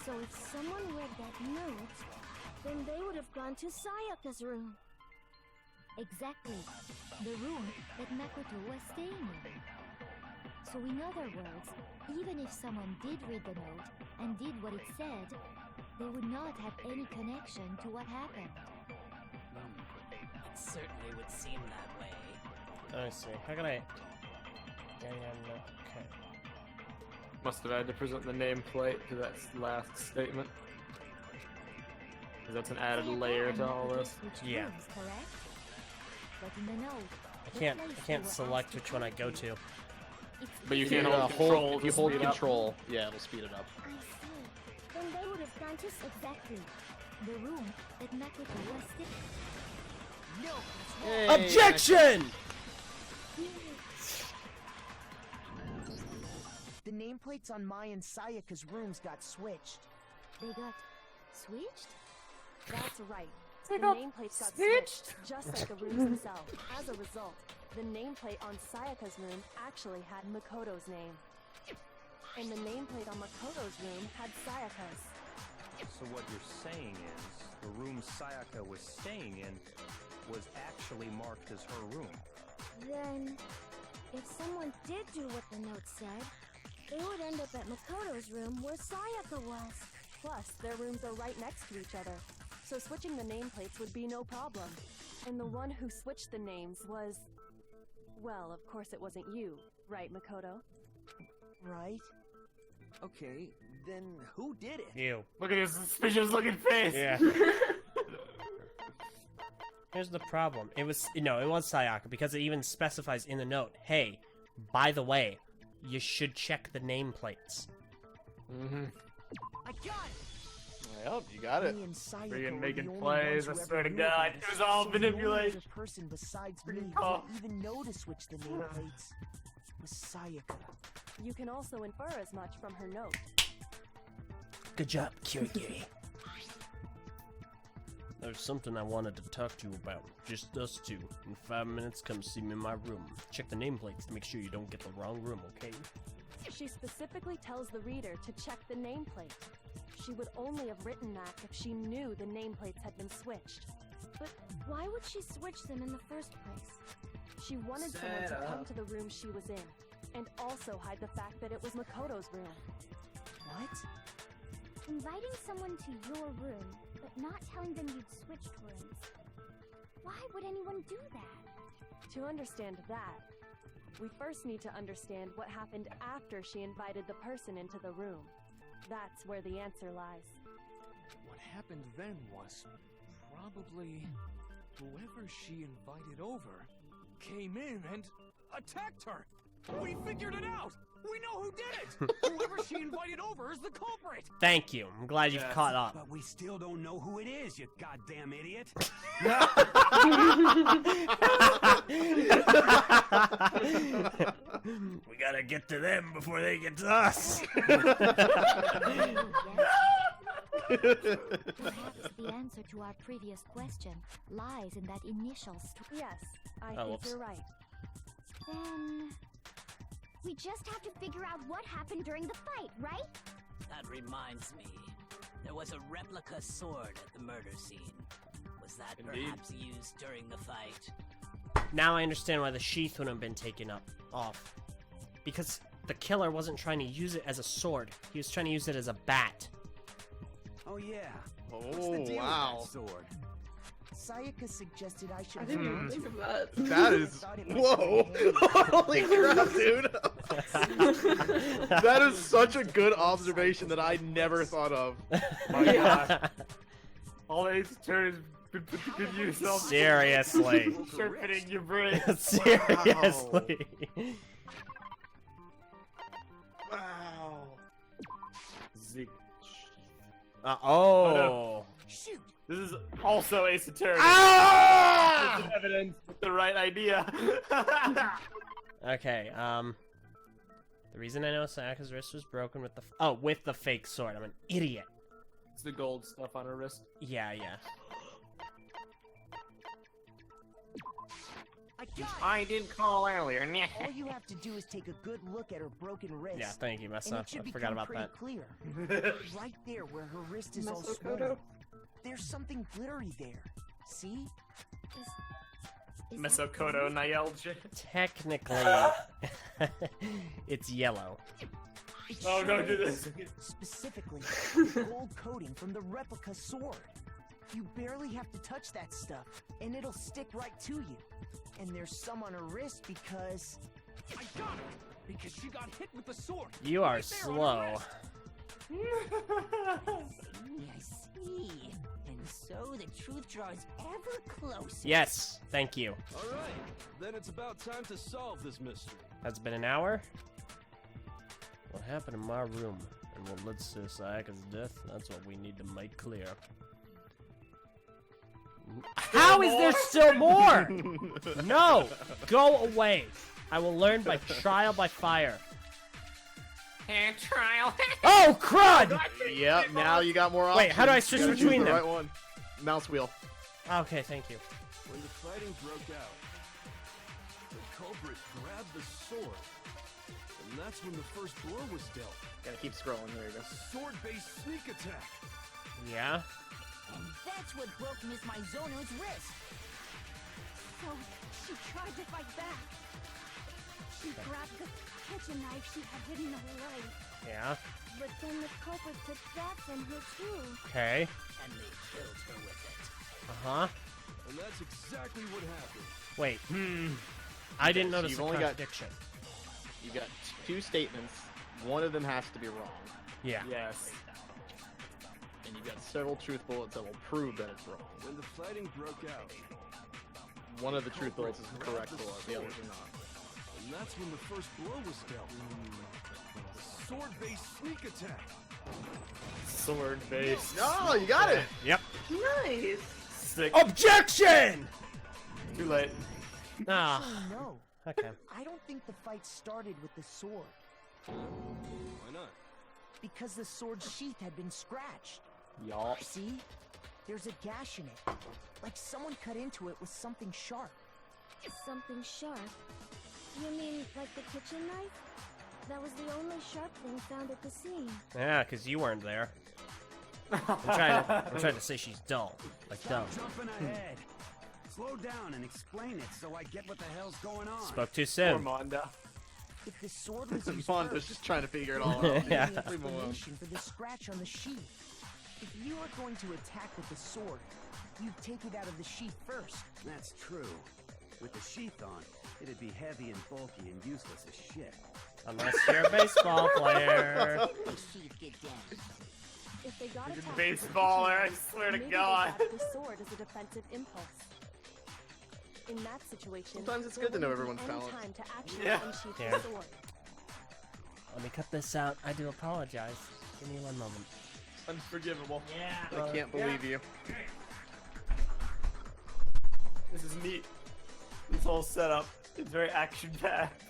So if someone read that note, then they would have gone to Sayaka's room. Exactly. The room that Makoto was staying in. So in other words, even if someone did read the note and did what it said, they would not have any connection to what happened. It certainly would seem that way. Let me see. How can I... Okay. Must have had to present the nameplate to that last statement. Because that's an added layer to all this. Yeah. I can't select which one I go to. But you can hold control. If you hold control, yeah, it'll speed it up. I see. Then they would have gone to exactly the room that Makoto was sitting. Hey, Objection! The nameplates on Mai and Sayaka's rooms got switched. They got switched? That's right. They The got nameplates got switched? just like the rooms themselves. As a result, the nameplate on Sayaka's room actually had Makoto's name. And the nameplate on Makoto's room had Sayaka's. So what you're saying is, the room Sayaka was staying in was actually marked as her room. Then, if someone did do what the note said, they would end up at Makoto's room where Sayaka was. Plus, their rooms are right next to each other, so switching the nameplates would be no problem. And the one who switched the names was... Well, of course it wasn't you, right, Makoto? Right? Okay, then who did it? You. Look at his suspicious looking face! Yeah. Here's the problem. It was Sayaka, because it even specifies in the note, hey, by the way, you should check the nameplates. Mm-hmm. I got it! Yep, you got it. Me and Sayaka Friggin' were making the only plays, ones I who swear ever to knew God. about It this. was all So the only manipulation. other person besides me Friggin' who call. even know to switch the nameplates was Sayaka. You can also infer as much from her note. Good job, Kirigiri. There's something I wanted to talk to you about. Just us two. In 5 minutes, come see me in my room. Check the nameplates to make sure you don't get the wrong room, okay? She specifically tells the reader to check the nameplate. She would only have written that if she knew the nameplates had been switched. But why would she switch them in the first place? She wanted someone to come to the room she was in, and also hide the fact that it was Makoto's room. What? Inviting someone to your room, but not telling them you'd switched rooms. Why would anyone do that? To understand that, we first need to understand what happened after she invited the person into the room. That's where the answer lies. What happened then was probably whoever she invited over came in and attacked her. We figured it out. We know who did it. Whoever she invited over is the culprit. Thank you. I'm glad you've caught up. But we still don't know who it is, you goddamn idiot. We gotta get to them before they get to us. Perhaps the answer to our previous question lies in that initial Yes, I think whoops. you're right. Then... we just have to figure out what happened during the fight, right? That reminds me. There was a replica sword at the murder scene. Was that Indeed. perhaps used during the fight? Now I understand why the sheath wouldn't have been taken off. Because the killer wasn't trying to use it as a sword. He was trying to use it as a bat. Oh yeah. What's Oh, the deal wow. with that sword? Sayaka suggested I should... I didn't even think of that. That is... Whoa! Holy crap, dude! That is such a good observation that I never thought of. My God. All Ace Attorneys been put to good use. Seriously. Sharpening your brain. Seriously. Wow. Zeke. Oh. No. Shoot! This is also Ace Attorney. Ah! This is evidence with the right idea. Okay, the reason I know Sayaka's wrist was broken with the with the fake sword. I'm an idiot. It's the gold stuff on her wrist. Yeah. I did call earlier. All you have to do is take a good look at her broken wrist. Yeah, thank you, Messa. And it should I forgot become about pretty that. clear. Right there where her wrist is all swollen. There's something glittery there. See? Mesokoto Nyelj. Technically, it's yellow. It's Oh, don't do showing this. Specifically, gold coating from the replica sword. You barely have to touch that stuff, and it'll stick right to you. And there's some on her wrist because... I got it! Because she got hit with the sword! You are Right there on her slow. I see. And so the truth draws ever closer. Yes, thank you. Alright, then it's about time to solve this mystery. Has it been an hour? What happened in my room? And what led to Sayaka's death? That's what we need to make clear. How is there still more? No! Go away! I will learn by trial by fire. Trial. Oh, crud! Yep, now you got more options. Wait, how do I switch You gotta choose between the them? right one. Mouse wheel. Okay, thank you. When the fighting broke out, the culprit grabbed the sword. And that's when the first blow was dealt. Gotta keep scrolling, there you go. Sword-based sneak attack. Yeah? And that's what broke Miss Maizono's wrist. So, she tried to fight back. She grabbed the kitchen knife she had hidden away. Yeah? But then the culprit took that from her too. Okay. And they killed her with it. Uh-huh. And that's exactly what happened. Wait. I didn't So notice you've the only got- contradiction. You got two statements. One of them has to be wrong. Yeah. Yes. And you've got several truth bullets that will prove that it's wrong. When the fighting broke out, One of the truth bullets is correct bullet, the others are not. and that's when the first blow was dealt. The sword-based sneak attack. Sword-based. No, you got it! Yep. Nice. Sick. Objection! Too late. Ah. Actually, no. Okay. I don't think the fight started with the sword. Why not? Because the sword's sheath had been scratched. Y'all. See? There's a gash in it. Like someone cut into it with something sharp. Something sharp? You mean like the kitchen knife? That was the only sharp thing found at the scene. Yeah, because you weren't there. I'm trying to say she's dull. Like dumb. Stop jumping ahead. Slow down and explain it so I get what the hell's going on. Spoke too soon. Monda. If the sword was used Monda's first, just trying to figure it all out. there's Yeah. the explanation for the scratch on the sheath. If you are going to attack with the sword, you take it out of the sheath first. That's true. With the sheath on, it'd be heavy and bulky and useless as shit. Unless you're a baseball player. If they got attacked Baseballer, I with the kitchen swear to knife, God. maybe they grabbed the sword as a defensive impulse. In that situation, Sometimes it's there good to know wouldn't be everyone's any talents. time to actually Yeah. unsheath Yeah. the sword. Let me cut this out. I do apologize. Give me one moment. Unforgivable. Yeah. I can't believe you. This is neat. This whole setup is very action-packed.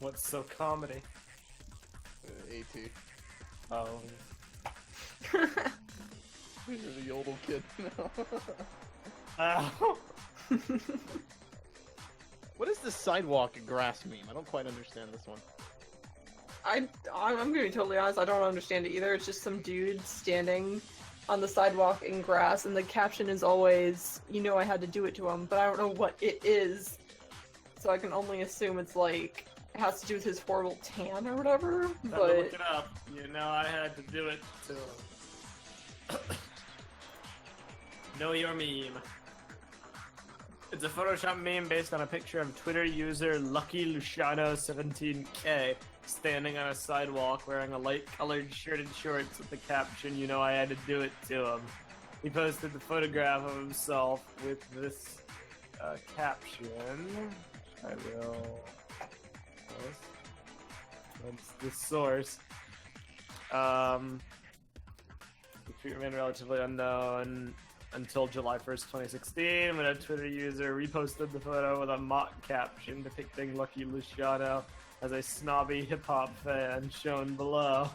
What's so comedy? AT. Oh. You're the yodel kid now. Ow. What is this sidewalk grass meme? I don't quite understand this one. I'm gonna be totally honest, I don't understand it either. It's just some dude standing on the sidewalk in grass, and the caption is always, "You know I had to do it to him," but I don't know what it is. So I can only assume it's like, it has to do with his horrible tan or whatever, Time to but... look it up. You know I had to do it to him. Know your meme. It's a Photoshop meme based on a picture of Twitter user Lucky Luciano 17K standing on a sidewalk wearing a light-colored shirt and shorts with the caption, "You know I had to do it to him." He posted the photograph of himself with this caption. I will post. That's the source. The tweet remained relatively unknown until July 1st, 2016, when a Twitter user reposted the photo with a mock caption depicting Lucky Luciano as a snobby hip-hop fan, shown below.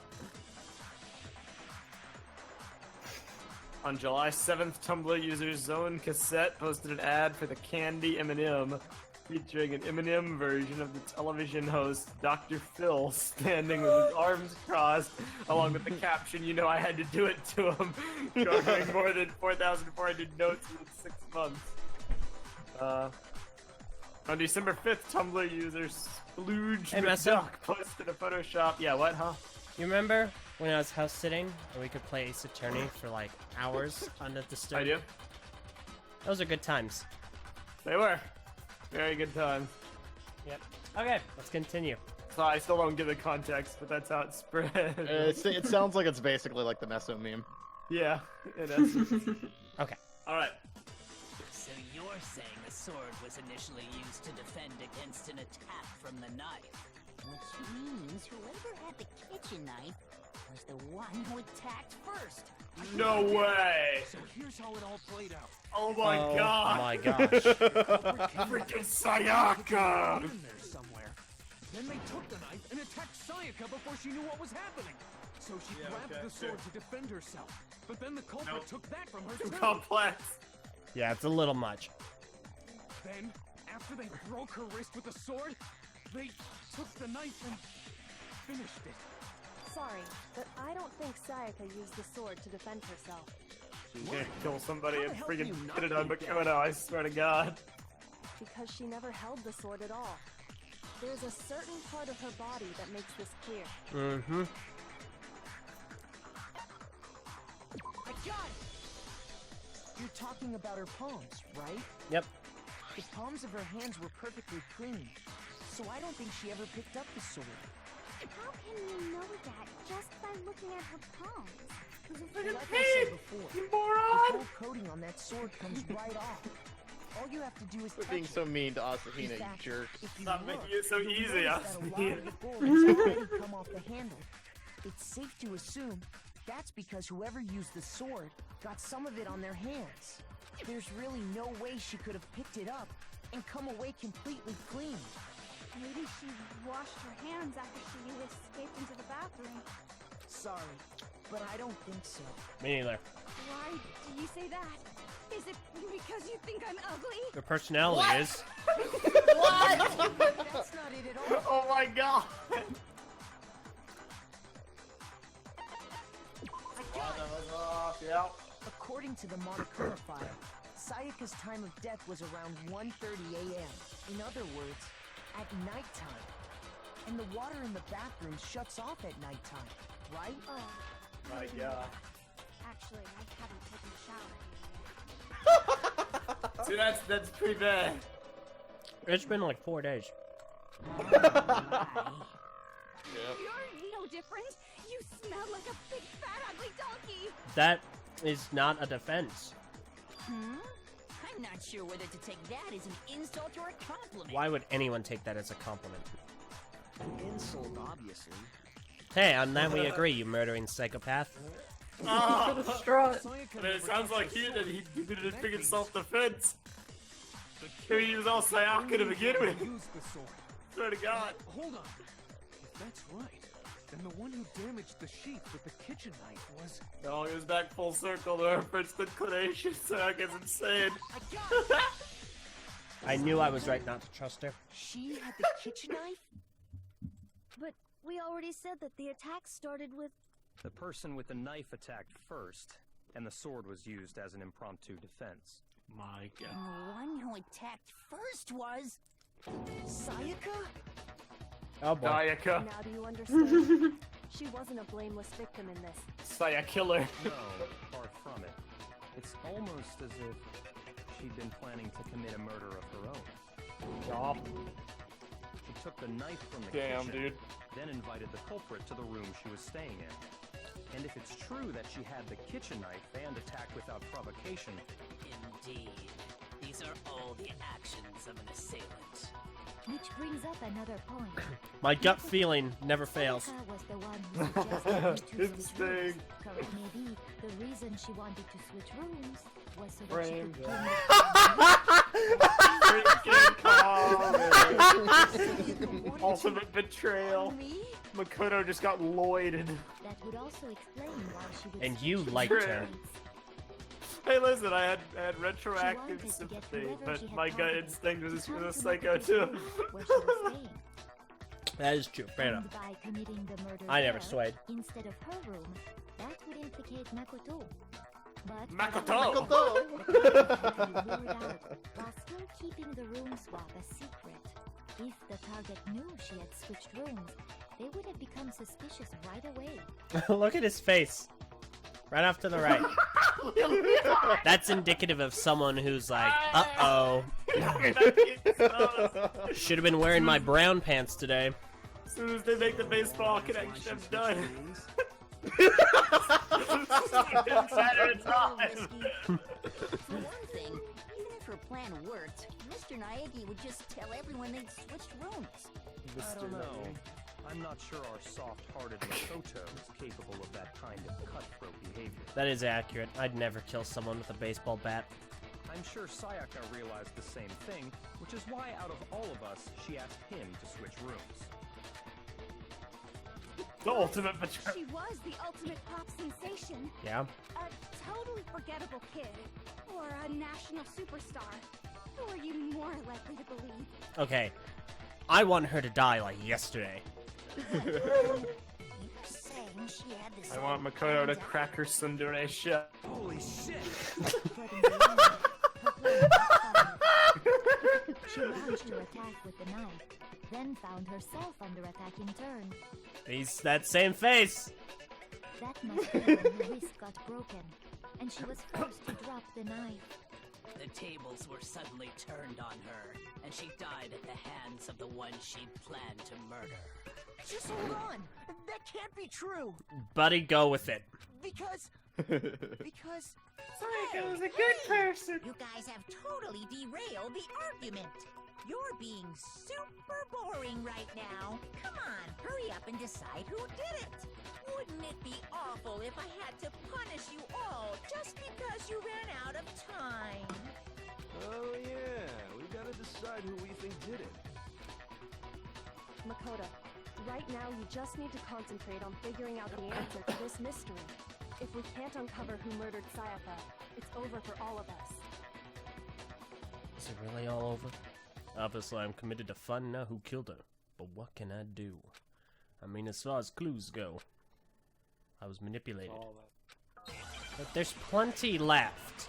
On July 7th, Tumblr user Zone Cassette posted an ad for the Candy M&M, featuring an Eminem version of the television host Dr. Phil standing with his arms crossed, along with the caption, "You know I had to do it to him," garnering more than 4,400 notes within 6 months. On December 5th, Tumblr user Splooge McDuck posted a Photoshop. Yeah, what, huh? You remember when I was house sitting and we could play Ace Attorney for like hours undisturbed? I do. Those are good times. They were. Very good time. Yep. Okay, let's continue. So I still don't give the context, but that's how it spread. It sounds like it's basically like the Meso meme. Yeah, it is. Okay. Alright. So you're saying the sword was initially used to defend against an attack from the knife? Which means whoever had the kitchen knife was the one who attacked first. No way! So here's how it all played out. Oh my god! Oh my gosh. Freaking Sayaka! In there somewhere. Then they took the knife and attacked Sayaka before she knew what was happening. So she grabbed the sword to defend herself. But then the culprit took that from her Too complex. Yeah, it's a little much. Then, after they broke her wrist with the sword, they took the knife and finished it. Sorry, but I don't think Sayaka used the sword to defend herself. She's gonna kill somebody and freaking hit it on Makoto, I swear to god. Because she never held the sword at all. There's a certain part of her body that makes this clear. Mm-hmm. I got it! You're talking about her palms, right? Yep. The palms of her hands were perfectly clean, so I don't think she ever picked up the sword. How can you know that just by looking at her palms? Like I said before, you moron! the whole coating on that sword comes right off. All you have to do is Quit touch being it. so mean to Asahina, In you fact, jerk. if you Stop look, making it so you'll easy, notice that a lot Asahina. of the gold has already come off the handle. It's safe to assume that's because whoever used the sword got some of it on their hands. There's really no way she could have picked it up and come away completely clean. Maybe she washed her hands after she escaped into the bathroom. Sorry, but I don't think so. Me neither. Why do you say that? Is it because you think I'm ugly? Your personality is. What? That's not it at all. Oh my god! Yeah. According to the Monokuma file, Sayaka's time of death was around 1:30 a.m. In other words, at nighttime. And the water in the bathroom shuts off at nighttime, right? Oh, My god. actually, I haven't taken a shower yet. See, that's pretty bad. It's been like 4 days. You're no different. You smell like a big fat ugly donkey. That is not a defense. I'm not sure whether to take that as an insult or a compliment. Why would anyone take that as a compliment? Insult, obviously. Hey, on that we agree, you murdering psychopath. Ah, distraught. but it sounds like he did it in freaking self-defense. He was all Sayaka to begin with. Use the sword. Swear to god. Hold on. If that's right, then the one who damaged the sheath with the kitchen knife was... It all goes back full circle to our first inclination. Sayaka's insane. I knew I was right not to trust her. She had the kitchen knife? But we already said that the attack started with... The person with the knife attacked first, and the sword was used as an impromptu defense. My God. The one who attacked first was... Sayaka? Oh boy. Sayaka. Now do you understand? She wasn't a blameless victim in this. Sayaka killer. No, far from it. It's almost as if she'd been planning to commit a murder of her own. Yeah. She took the knife from the Damn, kitchen, dude. then invited the culprit to the room she was staying in. And if it's true that she had the kitchen knife and attacked without provocation... Indeed. These are all the actions of an assailant. Which brings up another point. My gut feeling never fails. Sayaka was the one who suggested you to switch rooms. Instinct. So maybe the reason she wanted to switch rooms was so that Frame she could Freaking Ultimate betrayal. Makoto just got lloyded. That would also explain why she would And you switch liked rooms. her. Hey, listen, I had retroactive sympathy, but my gut instinct was a psycho too. Where she was staying. That is true. Fair enough. And by committing the murder I never there, swayed. instead of her room, that would implicate Makoto. But Makoto! lured out while still keeping the room swap a secret. If the target knew she had switched rooms, they would have become suspicious right away. Look at his face. Right off to the right. That's indicative of someone who's like, uh-oh. Should have been wearing my brown pants today. As soon as they make the baseball connection, I'm done. For one thing, even if her plan worked, Mr. Naegi would just tell everyone they'd switched rooms. I don't know. I'm not sure our soft-hearted Makoto is capable of that kind of cutthroat behavior. That is accurate. I'd never kill someone with a baseball bat. I'm sure Sayaka realized the same thing, which is why out of all of us, she asked him to switch rooms. The ultimate betrayal. She was the ultimate pop sensation. Yeah. A totally forgettable kid. Or a national superstar. Who are you more likely to believe? Okay. I want her to die like yesterday. I want Makoto to crack her tsundere shell. Holy shit! She launched her attack with the knife, then found herself under attack in turn. He's that same face. That must be when her wrist got broken, and she was forced to drop the knife. The tables were suddenly turned on her, and she died at the hands of the one she'd planned to murder. Just hold on! That can't be true! Buddy, go with it. Because... Sayaka was a good person! You guys have totally derailed the argument. You're being super boring right now. Come on, hurry up and decide who did it. Wouldn't it be awful if I had to punish you all just because you ran out of time? Oh yeah, we gotta decide who we think did it. Makoto, right now you just need to concentrate on figuring out the answer to this mystery. If we can't uncover who murdered Sayaka, it's over for all of us. Is it really all over? Obviously, I'm committed to finding out who killed her. But what can I do? I mean, as far as clues go, I was manipulated. But there's plenty left.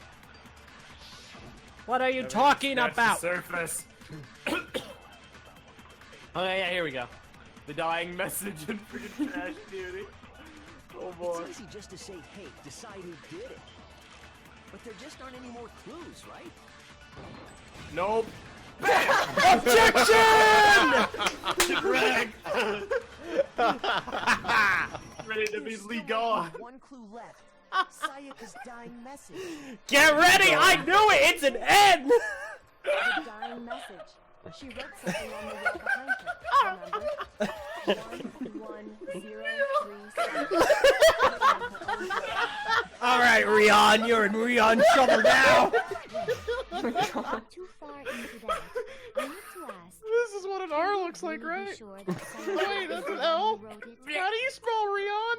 What are you talking about? Surface. Oh yeah, here we go. The dying message in freaking Trash Beauty. Oh boy. It's easy just to say, hey, decide who did it. But there just aren't any more clues, right? Nope. Objection! Greg! Ready to be gone. One clue left. Sayaka's dying message. Get ready! I knew it! It's an N! The dying message. She wrote something on the wall behind her. Remember? 11037. Alright, Rion, you're in Rion trouble now! Not too far into that, I need to ask. This is what an R looks like, right? Sure that Wait, that's an L? How do you spell Rion?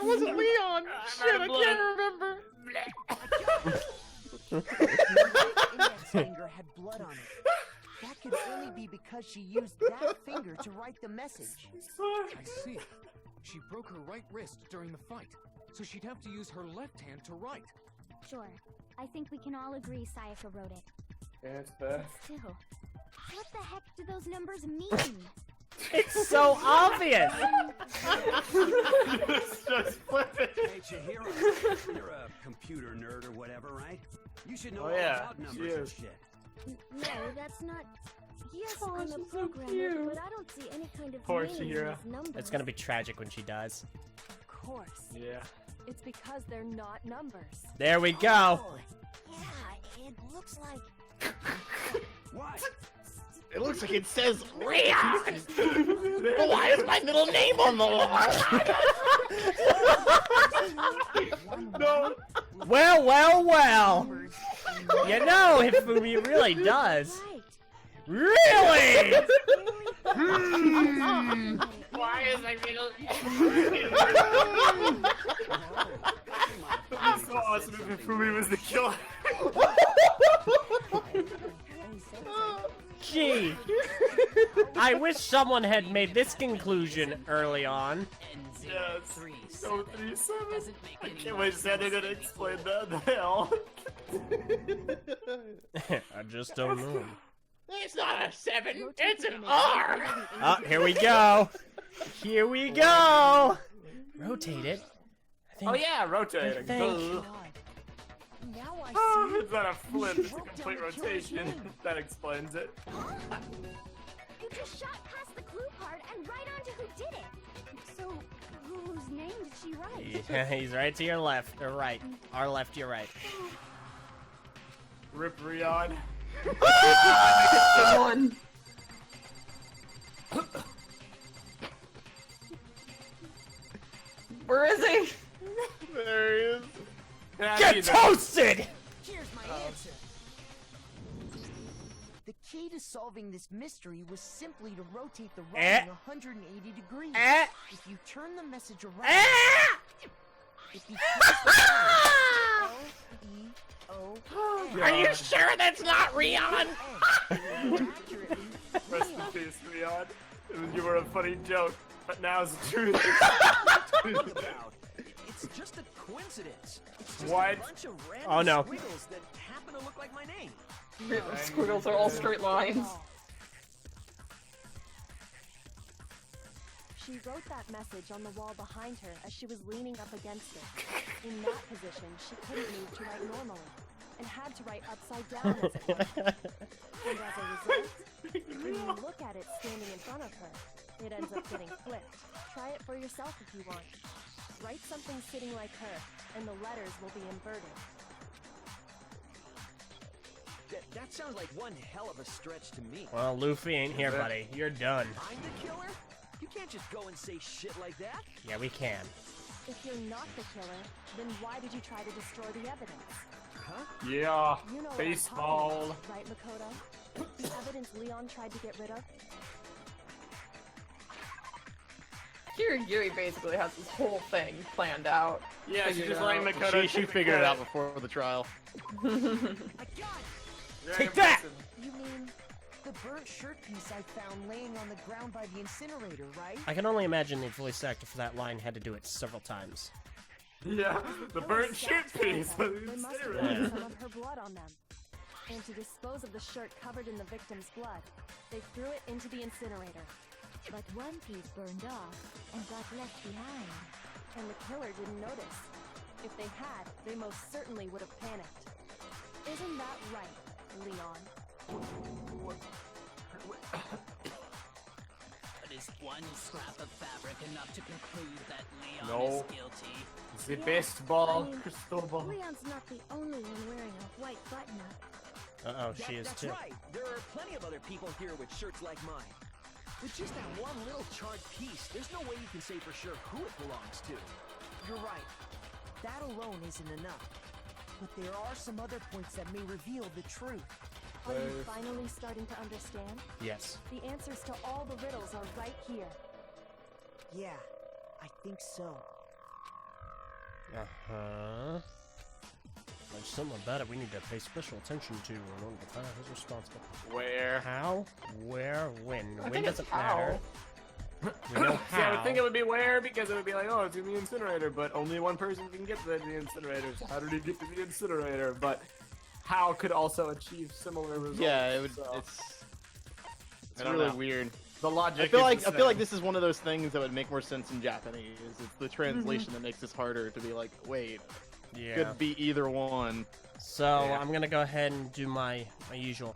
Or was it Leon? Shit, I can't remember. Index finger had blood on it. that could only be because she used that finger to write the message. I see. She broke her right wrist during the fight, so she'd have to use her left hand to write. Sure. I think we can all agree Sayaka wrote it. Yeah, it's fair. Still, what the heck do those numbers mean? It's so obvious! It's just flipping. Hey, Chihiro, you're a computer nerd or whatever, right? You should know all about numbers and shit. No, that's not... Yes, Oh, I'm a she's so programmer, cute. but I don't see any kind of Poor meaning in Chihiro. these numbers. It's gonna be tragic when she dies. Of course. Yeah. It's because they're not numbers. There we go! Yeah, it looks like... What? It looks like it says Rion! Why is my middle name on the wall? No! Well, well, well! You know, Hifumi really does. Really? Why is my middle That'd be so awesome if Fumi was the killer. Gee. I wish someone had made this conclusion early on. Yes. So 37. I can't wait to say they're gonna explain that the hell. I just don't know. It's not a 7, it's an R! Oh, here we go. Here we go. Rotate it. I think, Oh yeah, rotating. I think. Now I Oh, see. it's not a flip, it's a complete rotation. That explains it. You just shot past the clue part and right onto who did it. So, whose name did she write? Yeah, he's right to your left, or right. Our left, your right. Rip Rion. One. Where is he? There he is. Get toasted! Here's my answer. The key to solving this mystery was simply to rotate the writing 180 degrees. If you turn the message around, it becomes L-E-O-N. Are you sure that's not Rion? Rest in peace, Rion. You were a funny joke, but now's the truth. It's just a coincidence. It's just What? a bunch of random Oh, no. squiggles that happen to look like my name. Squiggles are all straight lines. She wrote that message on the wall behind her as she was leaning up against it. In that position, she couldn't move to write normally, and had to write upside down as it were. And as a result, when you look at it standing in front of her, it ends up getting flipped. Try it for yourself if you want. Write something sitting like her, and the letters will be inverted. That sounds like one hell of a stretch to me. Well, Luffy ain't here, buddy. You're done. I'm the killer? You can't just go and say shit like that. Yeah, we can. If you're not the killer, then why did you try to destroy the evidence? Huh? Yeah. You know what I'm Baseball. talking about, right, Makoto? The evidence Leon tried to get rid of? Kirigiri basically has this whole thing planned out. Yeah, she's Figured just it letting out. Makoto. She figured it out before the trial. Take that! You mean the burnt shirt piece I found laying on the ground by the incinerator, right? I can only imagine the voice actor for that line had to do it several times. Yeah, the burnt shirt piece. They must have had some of her blood on them. And to dispose of the shirt covered in the victim's blood, they threw it into the incinerator. But one piece burned off and got left behind. And the killer didn't notice. If they had, they most certainly would have panicked. Isn't that right, Leon? But is one scrap of fabric enough to conclude that Leon No. is guilty? The best ball, I mean, crystal ball. Leon's not the only one wearing a white button-up. Uh-oh, she is That's too. right. There are plenty of other people here with shirts like mine. With just that one little charred piece, there's no way you can say for sure who it belongs to. You're right. That alone isn't enough. But there are some other points that may reveal the truth. Are you finally starting to understand? Yes. The answers to all the riddles are right here. Yeah, I think so. Uh-huh. There's something about it we need to pay special attention to in order to find out who's responsible. Where? How? Where? When? I When think it's doesn't how. matter. We know how. See, I would think it would be where because it would be like, oh, it's in the incinerator, but only one person can get to the incinerator. So how did he get to the incinerator? But how could also achieve similar results? Yeah, it would. so- It's I don't really know. weird. The logic. I feel is the like same. this is one of those things that would make more sense in Japanese. It's the translation that makes this harder to be like, wait, Yeah. could be either one. So Yeah. I'm gonna go ahead and do my usual.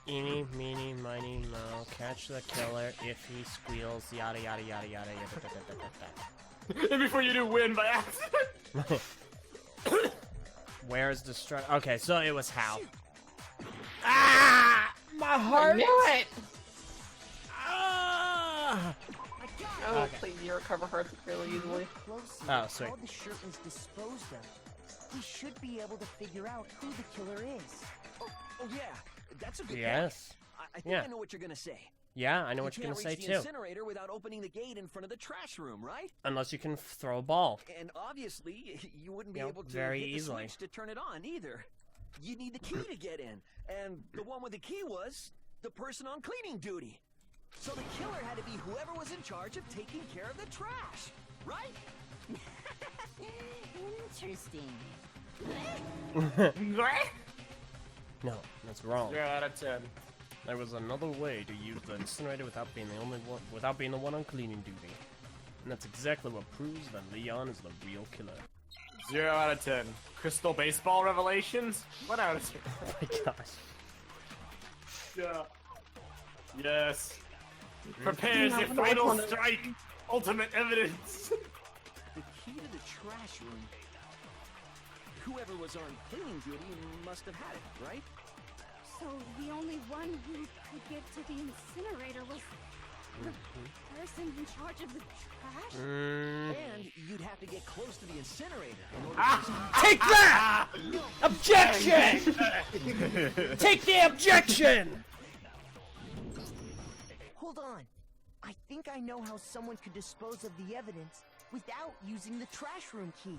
Eeny, meeny, miny, mo. Catch the killer if he squeals. Yada yada yada yada yada. And before you do win by accident. Where is destruct? Okay, so it was how. Ah! My heart. I knew it! Ah! Oh, Okay. please, you recover hearts fairly easily. Closely, Oh, sweet. how the shirt was disposed of. We should be able to figure out who the killer is. Oh yeah, that's a good Yes. I think Yeah. I know what you're gonna say. Yeah, I know what you're gonna say You can't reach too. the incinerator without opening the gate in front of the trash room, right? Unless you can throw a ball. And obviously, you wouldn't be Yep, able to very hit the easily. switch to turn it on either. You need the key to get in, and the one with the key was the person on cleaning duty. So the killer had to be whoever was in charge of taking care of the trash, right? Interesting. No, that's wrong. 0 out of 10. There was another way to use the incinerator without being the only one, without being the one on cleaning duty, and that's exactly what proves that Leon is the real killer. 0 out of 10. Crystal baseball revelations? 1 out of 10. Oh my gosh. Yeah. Yes. Prepares No, the no, final no. strike. Ultimate evidence. The key to the trash room. Whoever was on cleaning duty must have had it, right? So the only one who could get to the incinerator was the person in charge of the trash? And you'd have to get close to the incinerator in order Take that! Objection! Take the objection! Hold on. I think I know how someone could dispose of the evidence without using the trash room key.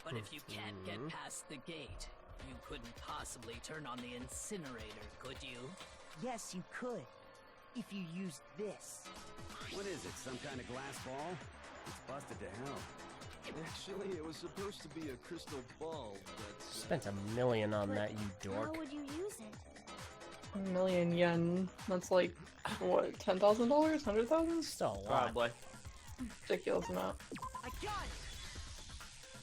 But if you can't get past the gate, you couldn't possibly turn on the incinerator, could you? Yes, you could. If you used this. What is it, some kind of glass ball? It's busted to hell. Actually, it was supposed to be a crystal ball, but... Spent $1 million on that, you dork. How would you use it? 1,000,000 yen. That's like, what, $10,000? 100,000? Still a lot. Probably. Ridiculous amount. I got it!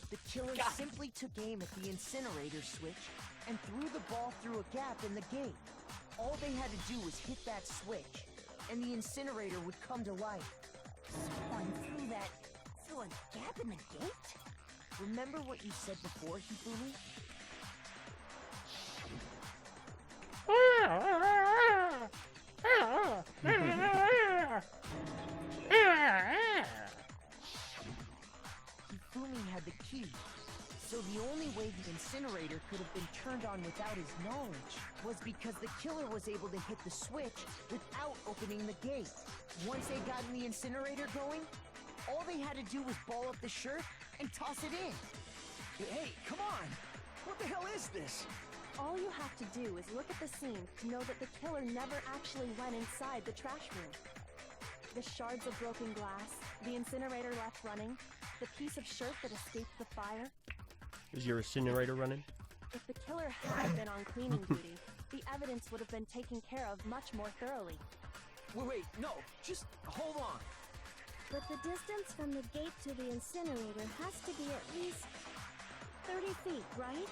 The killer simply took aim at the incinerator switch and threw the ball through a gap in the gate. All they had to do was hit that switch, and the incinerator would come to life. Someone threw a gap in the gate? Remember what you said before, Hifumi? Hifumi had the key, so the only way the incinerator could have been turned on without his knowledge was because the killer was able to hit the switch without opening the gate. Once they got the incinerator going, all they had to do was ball up the shirt and toss it in. Hey, come on! What the hell is this? All you have to do is look at the scene to know that the killer never actually went inside the trash room. The shards of broken glass, the incinerator left running, the piece of shirt that escaped the fire. Is your incinerator running? If the killer had been on cleaning duty, the evidence would have been taken care of much more thoroughly. Wait, no, just hold on. But the distance from the gate to the incinerator has to be at least 30 feet, right?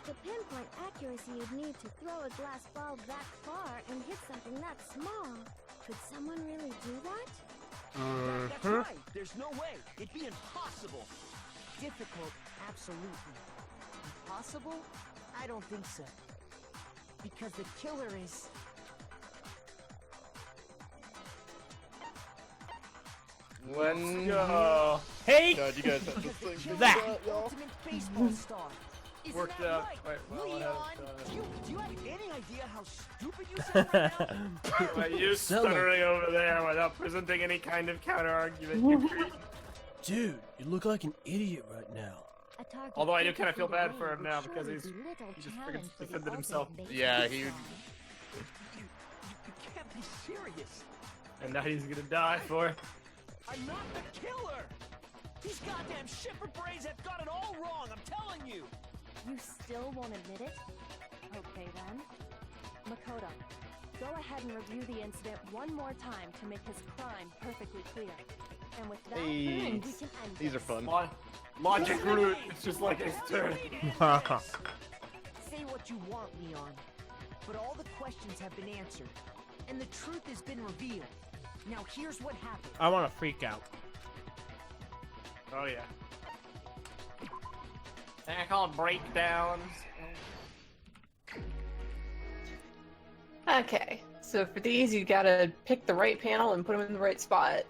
The pinpoint accuracy you'd need to throw a glass ball that far and hit something that small. Could someone really do that? That's right. There's no way. It'd be impossible. Difficult, absolutely. Impossible? I don't think so. Because the killer is... Let's go. Hey! God, you guys have this thing. Killer That. is the ultimate baseball star. Isn't Worked that out right, quite well ahead Leon? of time. Do you have any idea how stupid you sound right now? Like you stuttering over there without presenting any kind of counter argument. You creep. Dude, you look like an idiot right now. A target Although I do fifty kind of feel feet bad away for him would now because surely he's be little he just challenge freaking for the defended himself. ultimate Yeah, basic he. squad. You can't be serious. And now he's gonna die for it. I'm not the killer. These goddamn shipper brains have got it all wrong. I'm telling you. You still won't admit it? Okay then. Makoto, go ahead and review the incident one more time to make his crime perfectly clear. And with that, Hey, we can end these are this. fun. Logic root. It's just like his turn. Say what you want, Leon, but all the questions have been answered, and the truth has been revealed. Now here's what happened. I want to freak out. Oh yeah. I call it breakdowns. Okay, so for these, you gotta pick the right panel and put them in the right spot.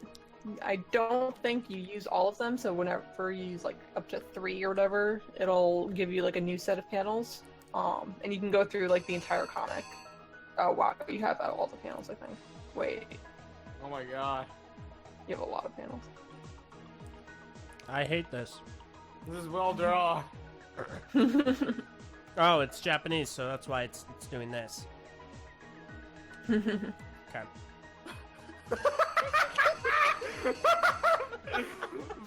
I don't think you use all of them, so whenever you use like up to 3 or whatever, it'll give you like a new set of panels. And you can go through like the entire comic. Oh wow, you have all the panels, I think. Wait, Oh my god. you have a lot of panels. I hate this. This is well drawn. Oh, it's Japanese, so that's why it's doing this. Okay.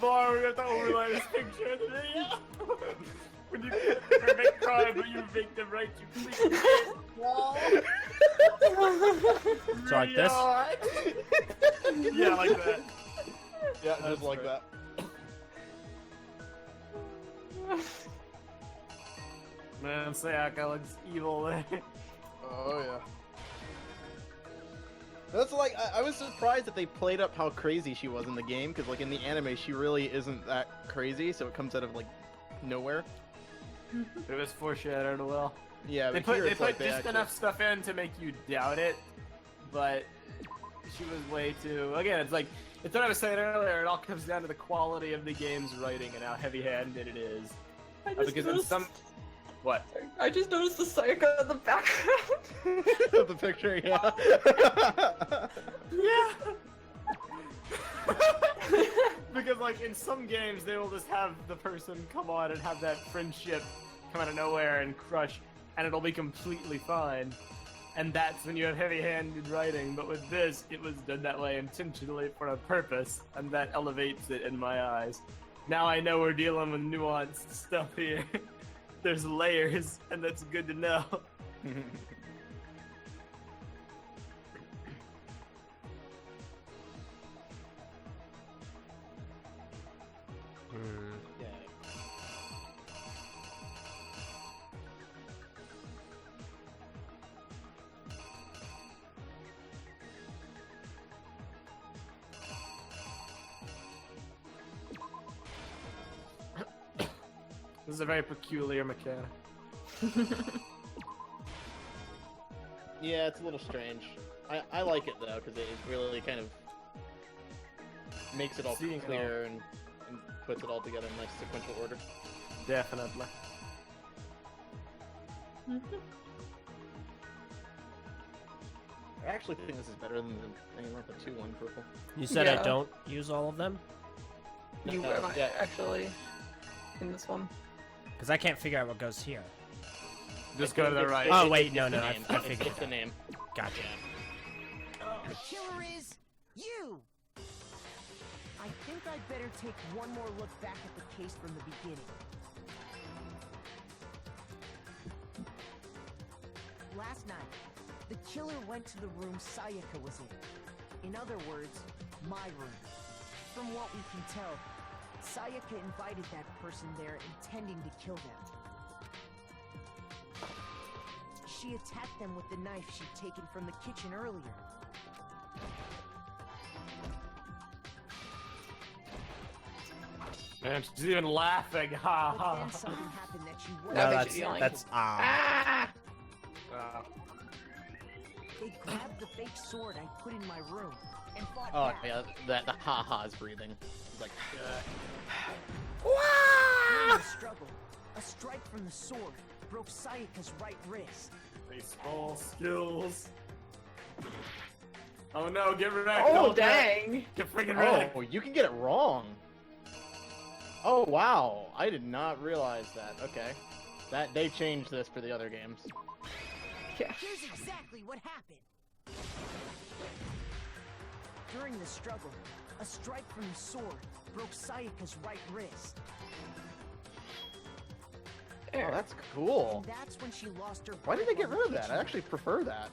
Bar, we have to overlay this picture in the video. When you commit crime, but you victim right, you please wall. So like this? Yeah, like that. Yeah, just like that. Man, Sayaka looks evil there. Oh yeah. That's like I was surprised that they played up how crazy she was in the game, because like in the anime she really isn't that crazy, so it comes out of like nowhere. It was foreshadowed well. Yeah, They but put here they it's put like they just actually- enough stuff in to make you doubt it, but she was way too. Again, it's like it's what I was saying earlier. It all comes down to the quality of the game's writing and how heavy-handed it is. Because in some what? I just noticed the Sayaka in the background. the picture, yeah. Yeah. Because like in some games they will just have the person come on and have that friendship come out of nowhere and crush, and it'll be completely fine. And that's when you have heavy-handed writing. But with this, it was done that way intentionally for a purpose, and that elevates it in my eyes. Now I know we're dealing with nuanced stuff here. There's layers, and that's good to know. This is a very peculiar mechanic. Yeah, it's a little strange. I like it though, because it really kind of makes it all Seeing it clear and puts it all together in nice sequential order. Definitely. I actually think this is better than the Danganronpa 2 one purple. You said I Yeah. don't use all of them? You No, yeah. actually in this one. Because I can't figure out what goes here. Just go to the right. Oh, It- wait, it's no, the no, I name. figured It's the that. name. Gotcha. The killer is you! I think I'd better take one more look back at the case from the beginning. Last night, the killer went to the room Sayaka was in. In other words, my room. From what we can tell, Sayaka invited that person there intending to kill them. She attacked them with the knife she'd taken from the kitchen earlier. Man, she's even laughing. Ha But ha. then something happened that she No, wouldn't. that's They grabbed the fake sword I put in my room and fought Oh back. yeah, the ha-ha is breathing. It's like... During the struggle, a strike from the sword broke Sayaka's right wrist. Baseball skills. Oh no, get wrecked. Oh, don't get- dang. Get freaking wrecked. Oh, you can get it wrong. Oh wow, I did not realize that. Okay. That they changed this for the other games. Yeah. Here's exactly what happened. During the struggle, a strike from the sword broke Sayaka's right wrist. Oh, that's cool. And that's when she lost her. Why did they grip get on the rid of that? kitchen I actually prefer that.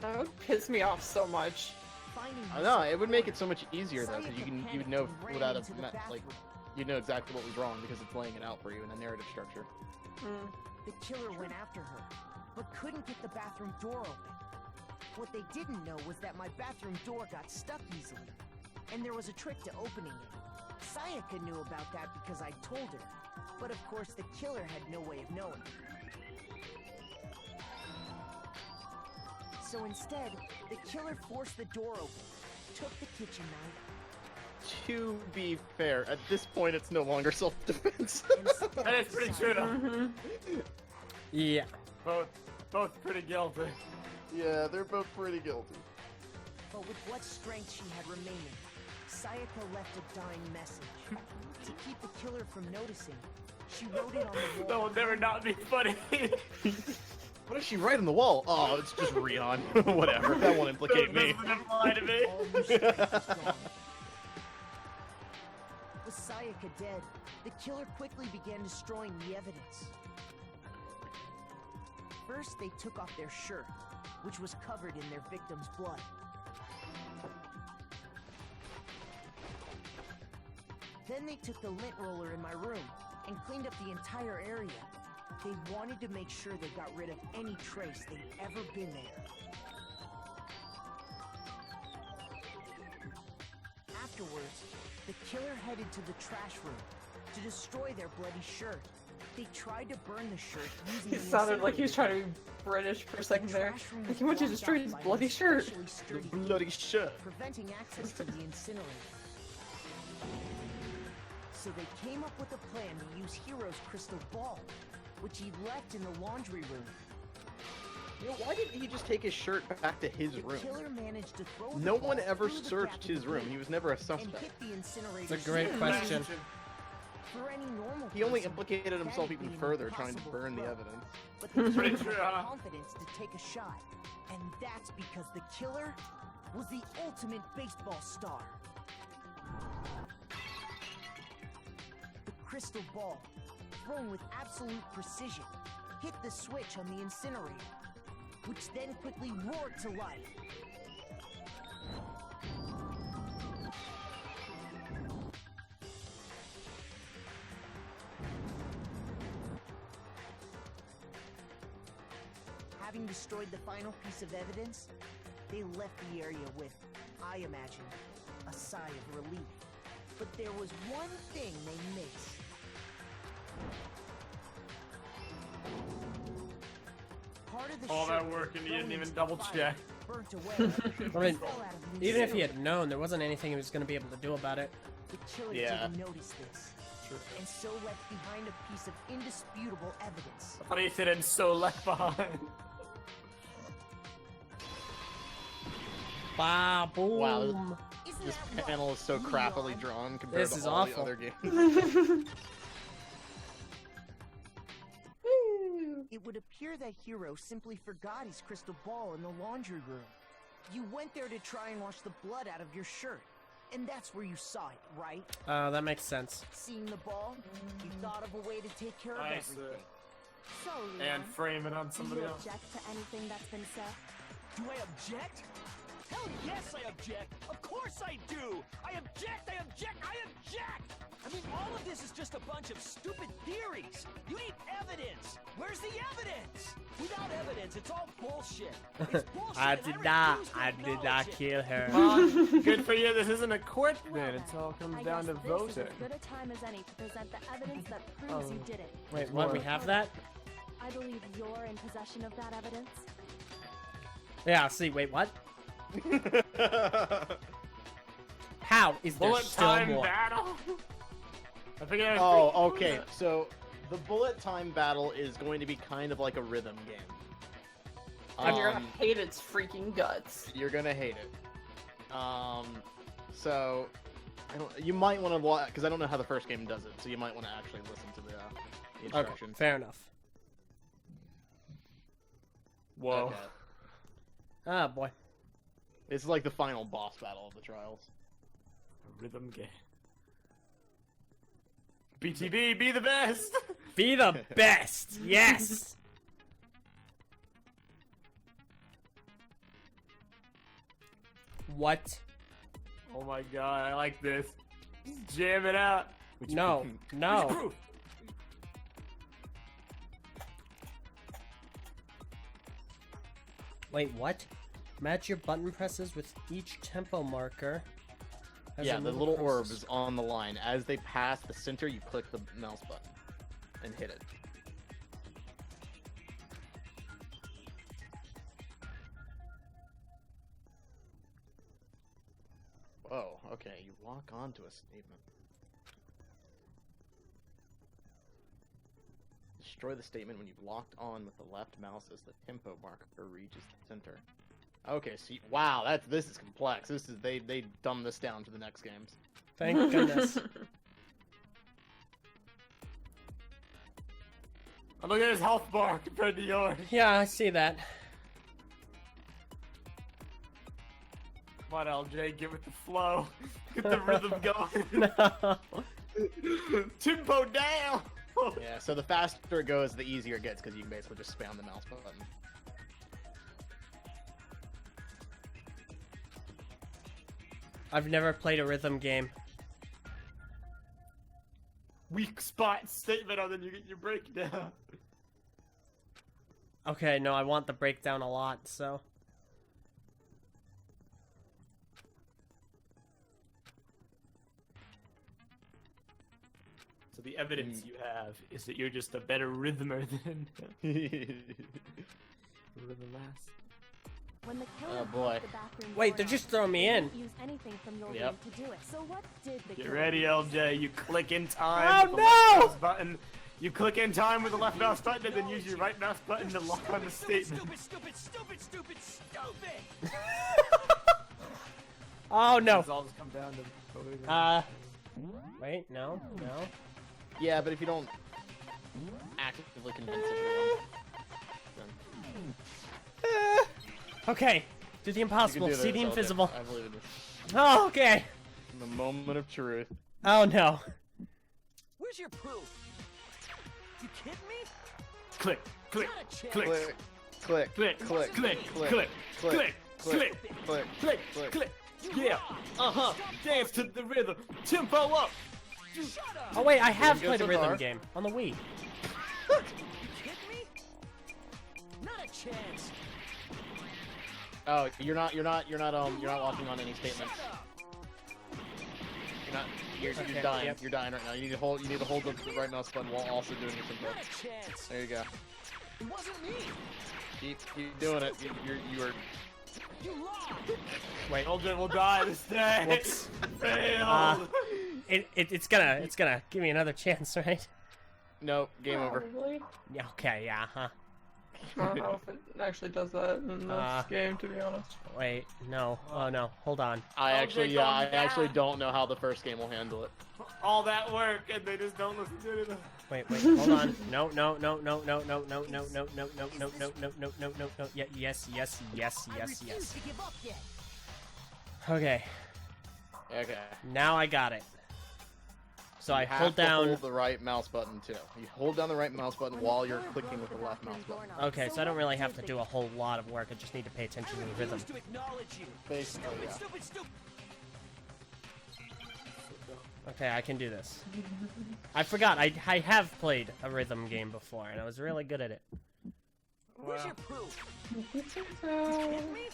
That would piss me off so much. Finding I know, it would make it so much easier though, because you would know ran without into the like, bathroom. you'd know exactly what was wrong because it's laying it out for you in the narrative structure. The killer went after her, but couldn't get the bathroom door open. What they didn't know was that my bathroom door got stuck easily, and there was a trick to opening it. Sayaka knew about that because I told her, but of course the killer had no way of knowing. So instead, the killer forced the door open, took the kitchen knife. To be fair, at this point it's no longer self-defense. That is pretty true though. Yeah. Both pretty guilty. Yeah, they're both pretty guilty. But with what strength she had remaining, Sayaka left a dying message. To keep the killer from noticing, she wrote it on the wall. That will never not be funny. What does she write on the wall? Oh, it's just Rion. Whatever, that won't implicate me. Doesn't apply to me. All her strength was gone. With Sayaka dead, the killer quickly began destroying the evidence. First, they took off their shirt, which was covered in their victim's blood. Then they took the lint roller in my room and cleaned up the entire area. They wanted to make sure they got rid of any trace they'd ever been there. Afterwards, the killer headed to the trash room to destroy their bloody shirt. They tried to burn the shirt using He the sounded like he was incinerator. trying to be British for a second there. Trash room Like was he went to blocked destroy off his by an bloody shirt. especially sturdy The bloody shirt. preventing access to the incinerator. So they came up with a plan to use Hero's crystal ball, which he left in the laundry room. You know, why didn't he just take his shirt back to his The room? killer managed to throw the No ball one ever through the searched gap in his the room. grate He was never a and suspect. hit the incinerator. It's a great question. For any normal He only person, implicated himself that'd even be an further trying to impossible burn the throw. evidence. But the Pretty killer true, had huh? confidence to take a shot, and that's because the killer was the ultimate baseball star. The crystal ball, thrown with absolute precision, hit the switch on the incinerator, which then quickly roared to life. Having destroyed the final piece of evidence, they left the area with, I imagine, a sigh of relief. But there was one thing they missed. Part of the All shirt that work and you thrown didn't even into double the fire, check. burnt away. I mean, fell out of the even if he incinerator. had known, there wasn't anything he was going to be able to do about it. The killer Yeah. didn't notice this, and so left behind a piece of indisputable evidence. I thought he said and so left behind. Bah, boom. Wow, Isn't this that panel right, is so Leon? crappily drawn compared This to is all awful. the other games. It would appear that Hero simply forgot his crystal ball in the laundry room. You went there to try and wash the blood out of your shirt, and that's where you saw it, right? That makes sense. Seeing the ball, you thought of a way to take care of I see. everything. So, And frame it on do somebody you else. object to anything that's been said? Do I object? Hell yes, I object! Of course I do! I object! I object! I object! I mean, all of this is just a bunch of stupid theories! You need evidence! Where's the evidence? Without evidence, it's all bullshit! It's bullshit! I and did refuse not. to I did not acknowledge it. kill her. Well, good for you. This isn't a court Well, then. It all then, comes I down guess to this voting. is as good a time as any to present the evidence that proves you did it. Wait, what? We have that? I believe you're in possession of that evidence. Yeah, see, wait, what? How is there Bullet still time more? battle. I figured I Oh, was okay. So the bullet time battle is going to be kind of like a rhythm game. And you're gonna hate its freaking guts. You're gonna hate it. So You might want to watch, because I don't know how the first game does it, so you might want to actually listen to the instructions. Okay, fair enough. Whoa. Okay. Ah, boy. This is like the final boss battle of the trials. A rhythm game. BTB, be the best! Be the best! Yes! What? Oh my god, I like this. Just jam it out. No, no. Wait, what? Match your button presses with each tempo marker. as Yeah, a the little orb process. is on the line. As they pass the center, you click the mouse button and hit it. Whoa, okay, you lock onto a statement. Destroy the statement when you've locked on with the left mouse as the tempo marker reaches the center. Okay, see, wow, this is complex. This is they dumbed this down for the next games. Thank goodness. Oh, look at his health bar compared to yours. Yeah, I see that. Come on, LJ, get with the flow. Get the rhythm going. No. Tempo down. Yeah, so the faster it goes, the easier it gets, because you can basically just spam the mouse button. I've never played a rhythm game. Weak spot statement, and then you get your breakdown. Okay, no, I want the breakdown a lot, so. So the evidence you have is that you're just a better rhythmer than Rhythm Lass. When the killer Oh, boy. broke the bathroom Wait, door they're out, just throwing me they in. didn't use anything from your Yep. room to do it. So what did the Get killer ready, use? LJ. You click in time Oh, with the no! left mouse button. You click in time with the left mouse button, and then use your right mouse button to lock on the statement. Stupid! Oh, no. It's all just come down to. Wait, no. Yeah, but if you don't actively convince everyone, then Okay, do the you can impossible, do see this, the LJ. invisible. I believe in this. Oh, okay. The moment of truth. Oh, no. Where's your proof? You kidding me? Click, click, Not a chance. click, Click, click, click, click, click, click, click, click, click, click, click. Yeah, dance to the rhythm. Tempo up. Oh, wait, I have Good played a so rhythm far. game on the Wii. You kidding me? Not a chance. Oh, you're not locking on any statements. You're Okay, dying. yep. You're dying right now. You need to hold the right mouse button while also doing your tempo. Not a chance. There you go. It wasn't me. Keep doing it. You are. You lied. Wait. LJ will die this day. Whoops. Fail. It's gonna give me another chance, right? No, game over. Probably. Yeah, okay, yeah, huh. I don't know if it actually does that in this game, to be honest. Wait, no. Oh, no. Hold on. I actually calm don't know how the first game will handle it. All that work and they just don't listen to it. Wait, hold on. No. Yes. I refuse to give up yet. Okay, Okay. now I got it. So I You have hold to down. hold the right mouse button too. You hold down the right mouse button while you're clicking with the left mouse button. Okay, so I don't really have to do a whole lot of work. I just need to pay attention to the rhythm. To acknowledge you. Basically, yeah. Stupid. Okay, I can do this. I forgot. I have played a rhythm game before, and I was really good at it. Where's your proof? You kidding me?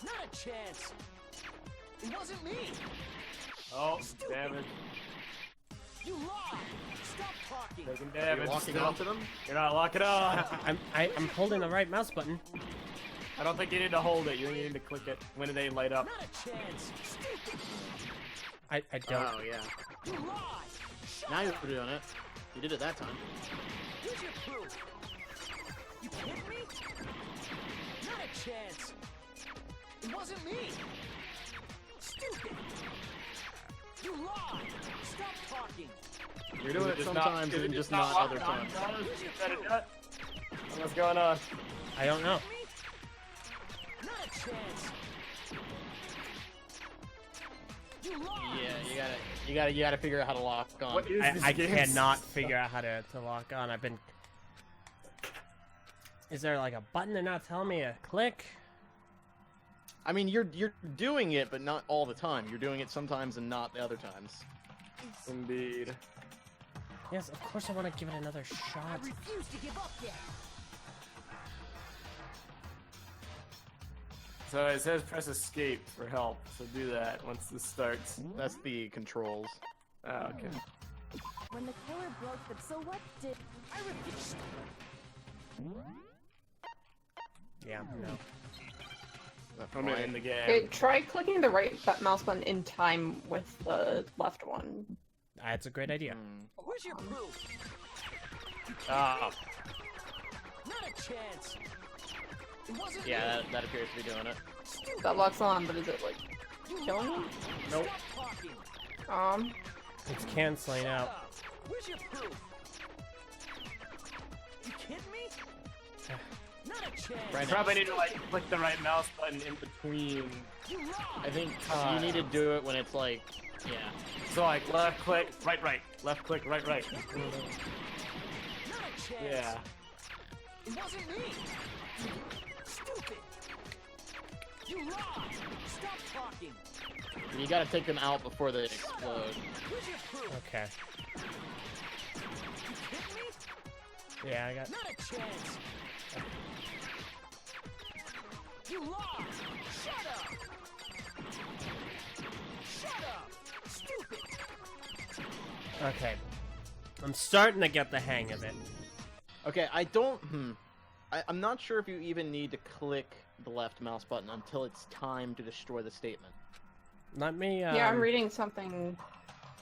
Not a chance. It wasn't me. Oh, damage. You lied. Stop talking. Taking damage. You're locking still. onto them? You're not locking on. I'm holding the right mouse button. I don't think you need to hold it. You need to click it when they light up. Not a chance. Stupid. I don't. Oh yeah. You lied. Shut Now up. you're doing it. You did it that time. Here's your proof. You kidding me? Not a chance. It wasn't me. Stupid. You lied! Stop talking! You're doing it sometimes and just not other times. What's going on? I don't know. Not a chance! Yeah, you gotta figure out how to lock on. What is this I game? cannot figure out how to lock on. I've been... Is there like a button they're not telling me to click? I mean, you're doing it, but not all the time. You're doing it sometimes and not the other times. Indeed. Yes, of course I want to give it another shot. I refuse to give up yet. So it says press escape for help, so do that once this starts. That's the controls. Oh, okay. When the killer broke the... So what did... I refuse. Yeah, no. I'm in the game. Okay, try clicking the right mouse button in time with the left one. That's a great idea. Where's your proof? Ah. Not a chance! It wasn't Yeah, me. that appears to be doing it. That locks on, but is it like killing him? Nope. Stop talking! It's canceling Shut out. up. Where's your proof? You kidding me? Not a chance! I probably need to like click the right mouse button in between. You lied! I think you need to do it when it's like, yeah. So like left click, right, left click, right. Not a chance! Yeah. It wasn't me! Stupid! You lied! Stop talking! You gotta take them out before they explode. Where's your proof? Okay. You kidding me? Yeah, I got... Not a chance! You lied! Shut up! Shut up! Stupid! Okay. I'm starting to get the hang of it. Okay, I'm not sure if you even need to click the left mouse button until it's time to destroy the statement. Let me, Yeah, I'm reading something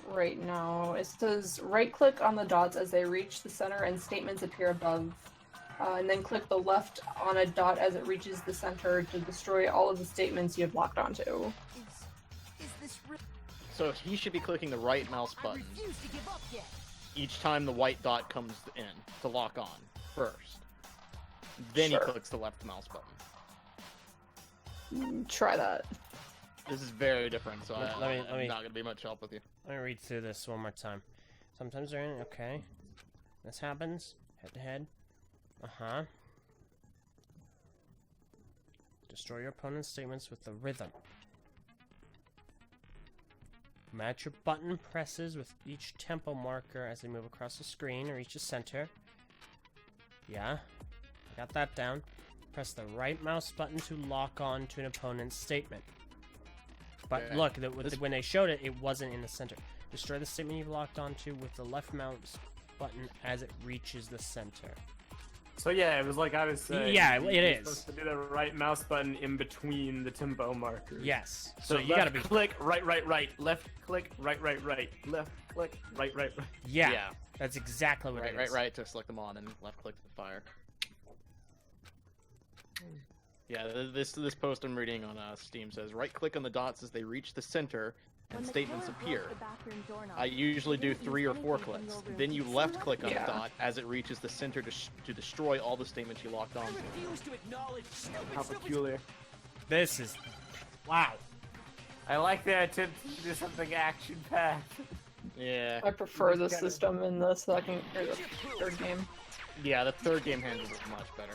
right now. It says right-click on the dots as they reach the center and statements appear above. And then click the left on a dot as it reaches the center to destroy all of the statements you have locked onto. Is this real? So he should be clicking the right mouse I button refuse to give up yet. each time the white dot comes in to lock on first. Then Sure. he clicks the left mouse button. Try that. This is very different, so Let me- I'm not gonna be much help with you. Let me read through this one more time. Sometimes they're in... Okay. This happens. Head to head. Uh-huh. Destroy your opponent's statements with the rhythm. Match your button presses with each tempo marker as they move across the screen or reach the center. Yeah. Got that down. Press the right mouse button to lock on to an opponent's statement. But Okay. look, when they showed it, it wasn't in the center. Destroy the statement you've locked onto with the left mouse button as it reaches the center. So yeah, it was like I was saying. Yeah, you're it is. supposed to do the right mouse button in between the tempo markers. Yes. So you gotta be... click, right, left click, right, left click, right. Yeah. That's exactly what it is. Right to select them on and left click to fire. Yeah, this post I'm reading on Steam says right click on the dots as they reach the center and When the statements killer appear. broke the bathroom doorknob, I usually do didn't use 3 or 4 anything from clicks. your room. Then you So left what click on did- the dot as it reaches the center to destroy all the statements you locked I onto. refuse to acknowledge stupid, How peculiar. This is... Wow. I like the attempt to do something action-packed. Yeah. I prefer the system in the second or the third game. Yeah, the third game handles it much better.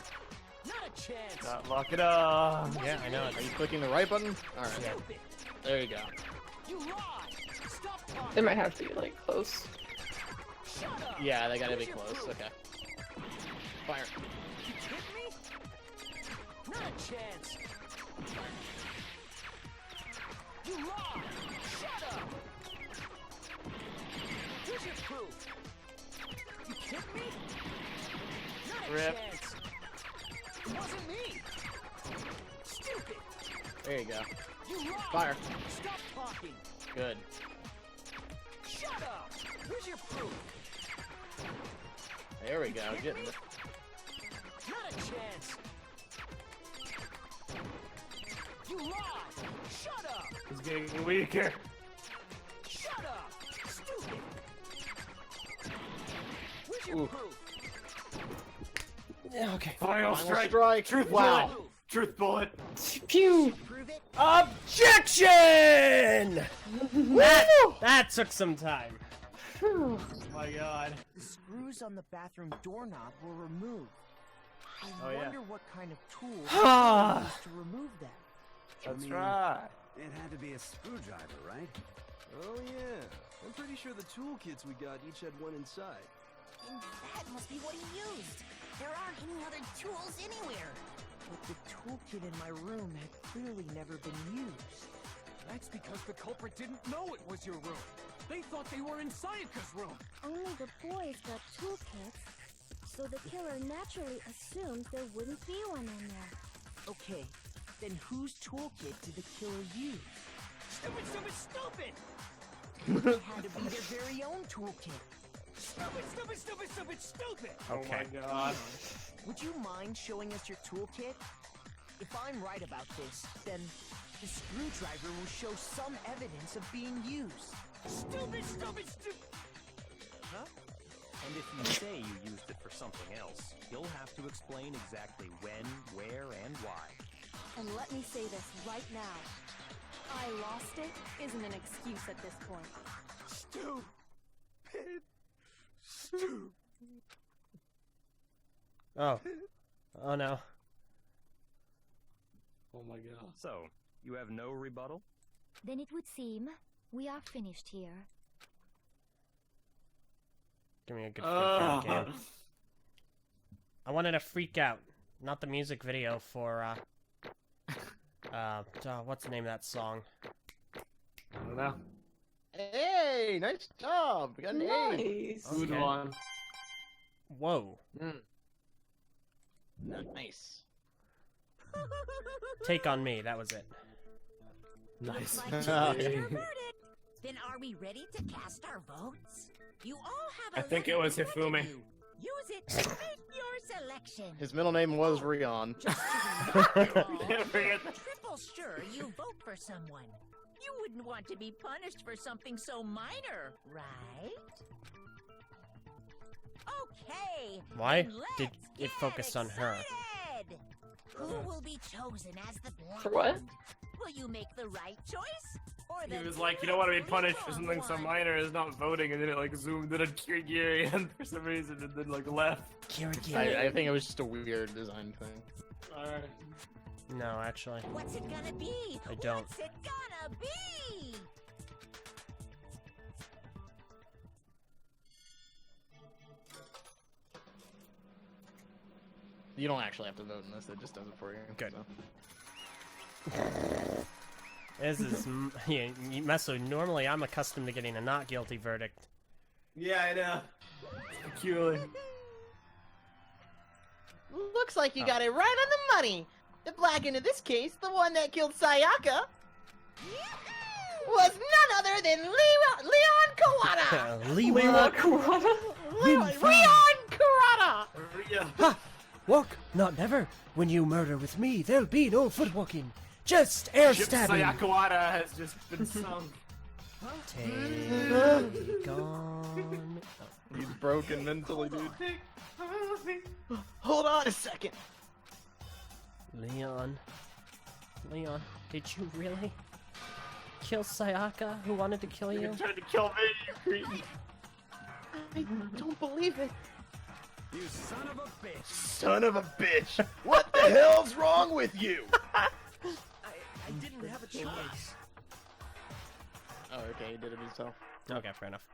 Not a chance! Not lock it up. Yeah, I know. Are you clicking the right button? Alright. Stupid! There you go. You lied! Stop talking! They might have to be like close. Shut up! Yeah, they gotta be Where's your close. proof? Okay. Fire. You kidding me? Not a chance! You lied! Shut up! Where's your proof? You kidding me? Not a Rip. chance! It wasn't me! Stupid! There you go. You lied! Fire. Stop talking! Good. Shut up! Where's your proof? There we go. Getting it. Not a chance! You lied! Shut up! It's getting weaker. Shut Yeah, okay. Final strike. Truth Wow. bullet. Truth bullet. Pew! Prove it. Objection! that took some time. Oh my god. The screws on the bathroom doorknob were removed. I wonder what kind of tool they used to remove them. That's right. It had to be a screwdriver, right? Oh yeah. I'm pretty sure the toolkits we got each had one inside. And that must be what he used. There aren't any other tools anywhere. But the toolkit in my room had clearly never been used. That's because the culprit didn't know it was your room. They thought they were in Sayaka's room. Only the boys got toolkits, so the killer naturally assumed there wouldn't be one in there. Okay, then whose toolkit did the killer use? Stupid, stupid, stupid! It had to be their very own toolkit. Stupid, stupid, stupid, stupid, stupid! Oh my god. Would you mind showing us your toolkit? If I'm right about this, then the screwdriver will show some evidence of being used. Stupid, stupid, stupid! Huh? And if you say you used it for something else, you'll have to explain exactly when, where, and why. And let me say this right now. I lost it isn't an excuse at this point. Stupid. Oh. Oh no. Oh my god. So, you have no rebuttal? Then it would seem we are finished here. Give me a good freak out game. I wanted a freak out, not the music video for what's the name of that song? I don't know. Hey, nice job. We got an A. Nice. Good one. Whoa. Nice. Take on Me, that was it. Nice. Looks like you reached your verdict. Then are we ready to cast our votes? You all have a I think it letter was in front of Hifumi. you. Use it to make your selection. His middle name was Rion. Triple sure you vote for someone. You wouldn't want to be punished for something so minor, right? Okay. Why then did let's it get focus on her? excited. Who will be chosen as the black For what? one? Will you make the right choice? Or He the was like, you don't want to be punished for wrong something so one? minor as not voting, and then it like zoomed in on Kirigiri and for some reason and then like left. I think it was just a weird design thing. Alright. No, actually. What's it gonna be? I don't. What's it gonna be? You don't actually have to vote in this, it just does it for you. Good. So. This is Meso. Normally, I'm accustomed to getting a not guilty verdict. Yeah, I know. It's peculiar. Looks like you got it right on the money. The black in this case, the one that killed Sayaka, was none other than Leon Kawada. Leon Kawada? Leon Kawada! Ha! Walk, not never. When you murder with me, there'll be no foot walking. Just air Ship stabbing. Sayakawada has just been sunk. Take on. He's broken mentally, dude. Hold on a second. Leon, did you really kill Sayaka, who wanted to kill you? You tried to kill me, you cretin. I don't believe it. You son of a bitch! Son of a bitch! What the hell's wrong with you? I didn't have a choice. Oh, okay, he did it himself. Okay, fair enough.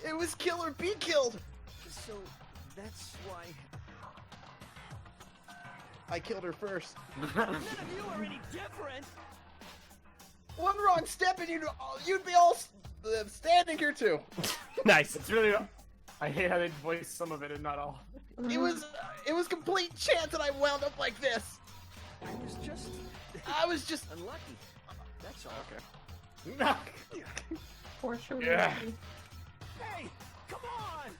It was kill or be killed! So, that's why... I killed her first. None of you are any different! One wrong step and you'd be all standing here too. Nice. It's really... I hate how they voice some of it and not all. It was complete chance that I wound up like this. I was just unlucky. That's all. No. Poor Shirley. Yeah. Hey, come on!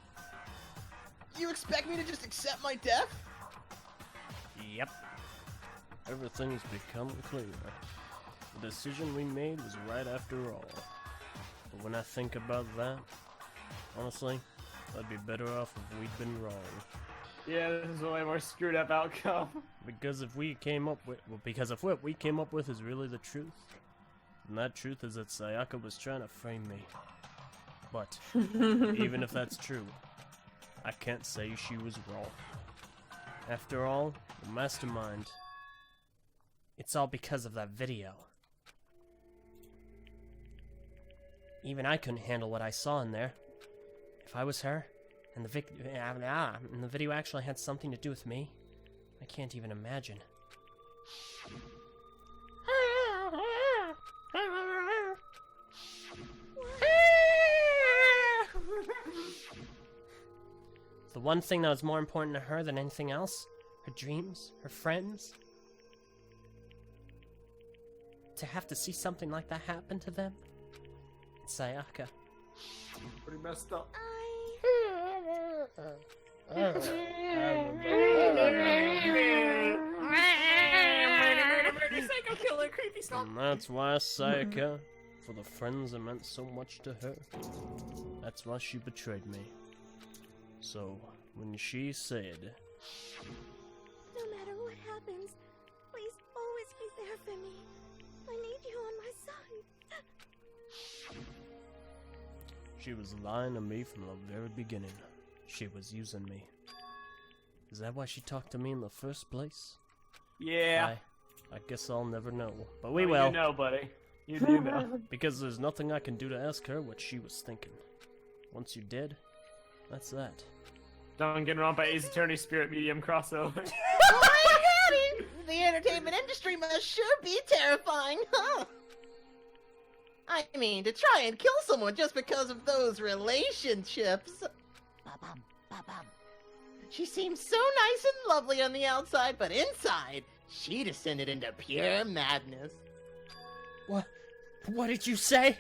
You expect me to just accept my death? Yep. Everything's become clear. The decision we made was right after all. But when I think about that, honestly, I'd be better off if we'd been wrong. Yeah, this is a way more screwed up outcome. Because if we came up with, because if what we came up with is really the truth, and that truth is that Sayaka was trying to frame me. But even if that's true, I can't say she was wrong. After all, the mastermind, it's all because of that video. Even I couldn't handle what I saw in there. If I was her, and the video actually had something to do with me, I can't even imagine. The one thing that was more important to her than anything else, her dreams, her friends, to have to see something like that happen to them, it's Sayaka. Pretty messed up. And that's why Sayaka, for the friends that meant so much to her, that's why she betrayed me. So, when she said, No matter what happens, please always be there for me. I need you on my side. she was lying to me from the very beginning. She was using me. Is that why she talked to me in the first place? Yeah. I guess I'll never know. But we Oh, will. You know, buddy. You do know. Because there's nothing I can do to ask her what she was thinking. Once you did, that's that. Danganronpa Ace Attorney Spirit Medium crossover. Howdy! The entertainment industry must sure be terrifying, huh? I mean, to try and kill someone just because of those relationships. Ba-bum, ba-bum. She seems so nice and lovely on the outside, but inside, she descended into pure madness. What did you say?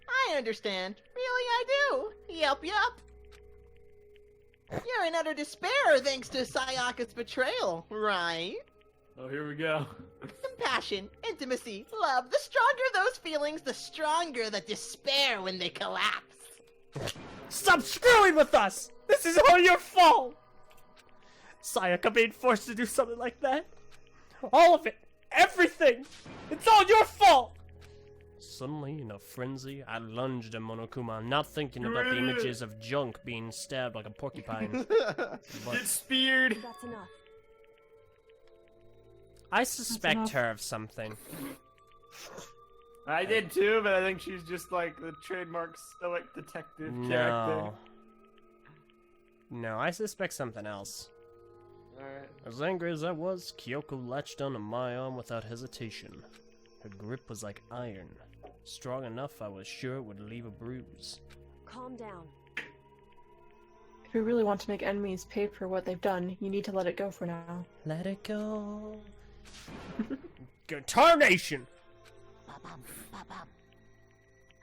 I understand. Really, I do. Yup. You're in utter despair thanks to Sayaka's betrayal, right? Oh, here we go. Compassion, intimacy, love. The stronger those feelings, the stronger the despair when they collapse. Stop screwing with us! This is all your fault! Sayaka being forced to do something like that. All of it. Everything. It's all your fault! Suddenly, in a frenzy, I lunged at Monokuma, not thinking about the images of junk being stabbed like a porcupine. Get speared! That's enough. I suspect her of something. I did too, but I think she's just like the trademark stoic detective character. No, I suspect something else. Alright. As angry as I was, Kyoko latched onto my arm without hesitation. Her grip was like iron, strong enough I was sure it would leave a bruise. Calm down. If you really want to make enemies pay for what they've done, you need to let it go for now. Let it go. Tarnation!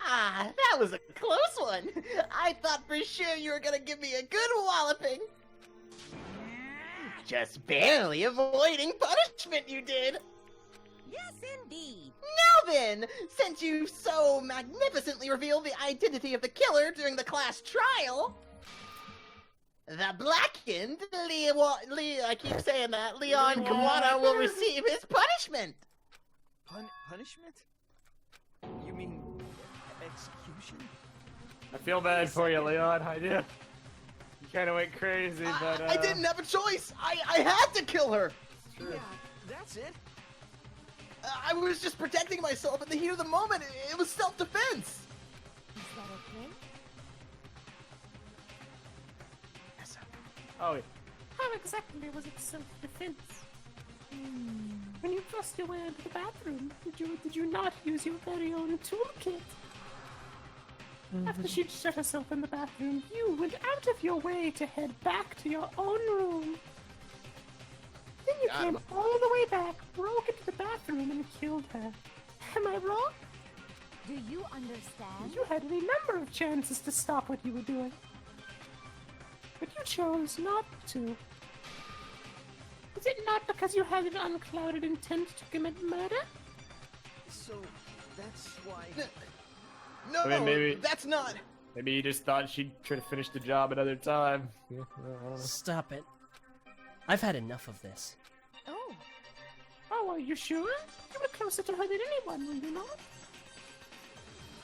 Ah, that was a close one. I thought for sure you were gonna give me a good walloping. Just barely avoiding punishment you did. Yes, indeed. Now then, since you so magnificently revealed the identity of the killer during the class trial, the blackened I keep saying that, Leon Kawada will receive his punishment. Punishment? You mean execution? I feel bad for you, Leon. I do. You kind of went crazy, but I didn't have a choice. I had to kill her. Yeah, that's it. I was just protecting myself in the heat of the moment. It was self-defense. Is that okay? Oh, yeah. How exactly was it self-defense? When you thrust your way into the bathroom, did you not use your very own toolkit? After she'd shut herself in the bathroom, you went out of your way to head back to your own room. Then you came all the way back, broke into the bathroom, and killed her. Am I wrong? Do you understand? You had any number of chances to stop what you were doing. But you chose not to. Is it not because you had an unclouded intent to commit murder? So, that's why... No, I mean, maybe that's not... Maybe he just thought she'd try to finish the job another time. Yeah, I don't know. Stop it. I've had enough of this. Oh. Oh, are you sure? You were closer to her than anyone, were you not?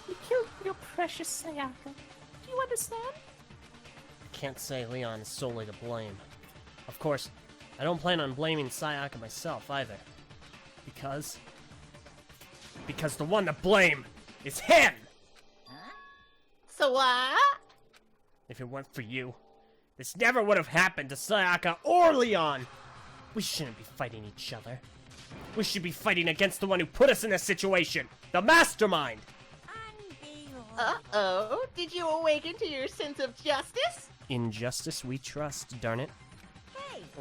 You killed your precious Sayaka. Do you understand? I can't say Leon is solely to blame. Of course, I don't plan on blaming Sayaka myself either. Because the one to blame is him! So what? If it weren't for you, this never would have happened to Sayaka or Leon! We shouldn't be fighting each other. We should be fighting against the one who put us in this situation! The mastermind! Uh-oh, did you awaken to your sense of justice? In justice we trust, darn it.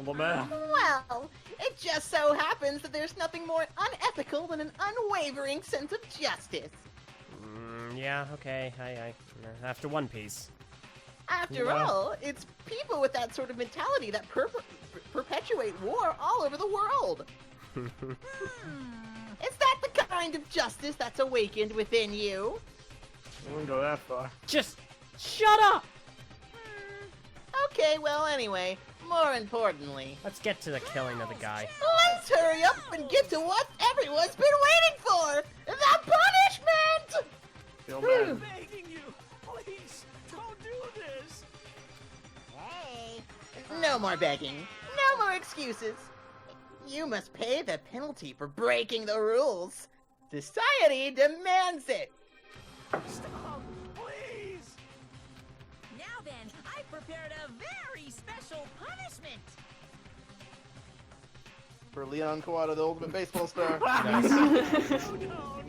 Well, it just so happens that there's nothing more unethical than an unwavering sense of justice. Yeah, okay, after One Piece. After all, it's people with that sort of mentality that perpetuate war all over the world. Is that the kind of justice that's awakened within you? I wouldn't go that far. Just shut up! Okay, well, anyway, more importantly... Let's get to the killing of the guy. Let's hurry up and get to what everyone's been waiting for! The punishment! Feel bad. Begging you, please, don't do this. Hey. No more begging. No more excuses. You must pay the penalty for breaking the rules. Society demands it. Stop, please. Now then, I prepared a very special punishment. For Leon Kawada, the ultimate baseball star. Nice. No.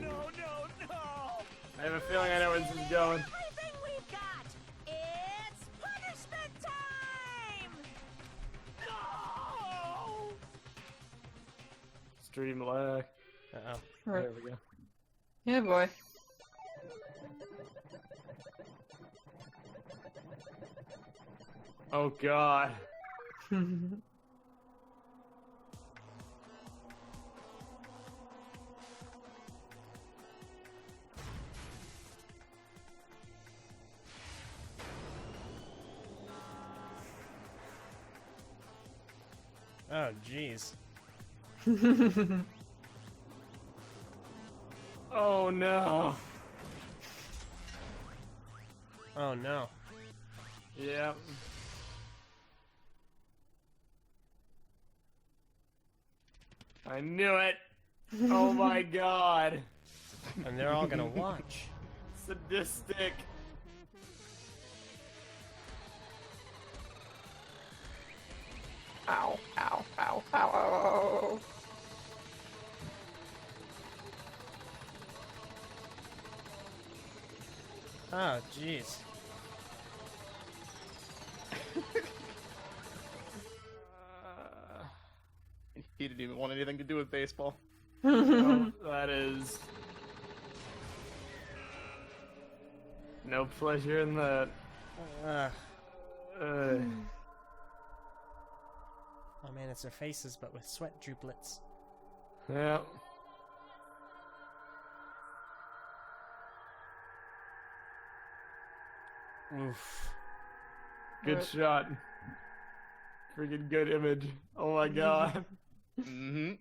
I have a feeling I know where this is going. Everything we've got. It's punishment time. No. Stream lag. Uh-oh. Right. There we go. Yeah, boy. Oh god. Oh, jeez. Oh no. Oh no. Yeah. I knew it. Oh my god. And they're all gonna watch. Sadistic. Ow, ow, ow, ow, ow. Oh, jeez. He didn't even want anything to do with baseball. Oh, that is... no pleasure in that. Oh man, it's their faces, but with sweat droplets. Yeah. Oof. Good shot. Freaking good image. Oh my god. Mm-hmm.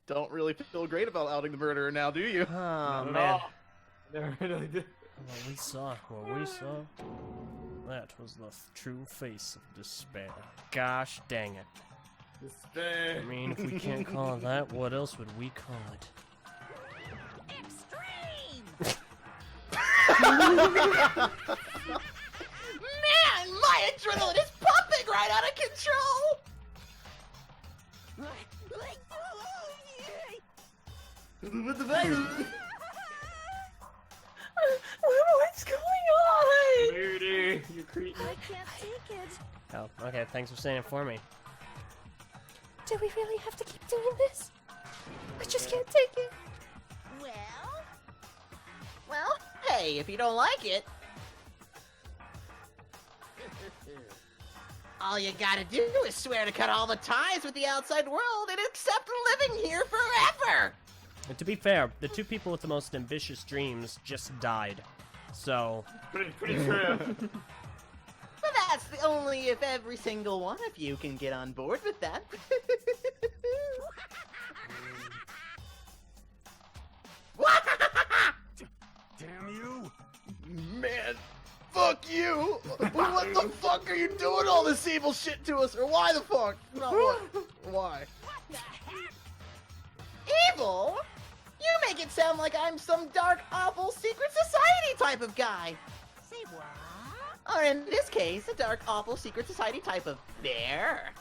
Don't really feel great about outing the murderer now, do you? Oh, Not at man. all. Never really did. What we saw, that was the true face of despair. Gosh dang it. Despair. I mean, if we can't call it that, what else would we call it? Man, my adrenaline is pumping right out of control! What the fuck? What's going on? Moody, you cretin. I can't take it. Oh, okay, thanks for saying it for me. Do we really have to keep doing this? I just can't take it. Well, hey, if you don't like it... all you gotta do is swear to cut all the ties with the outside world and accept living here forever! And to be fair, the two people with the most ambitious dreams just died. So, Pretty true. But that's the only if every single one of you can get on board with that. Damn you! Man, fuck you! What the fuck are you doing all this evil shit to us? Or why the fuck? Not what. Why? Evil? You make it sound like I'm some dark, awful secret society type of guy. Say what? Or in this case, a dark, awful secret society type of bear.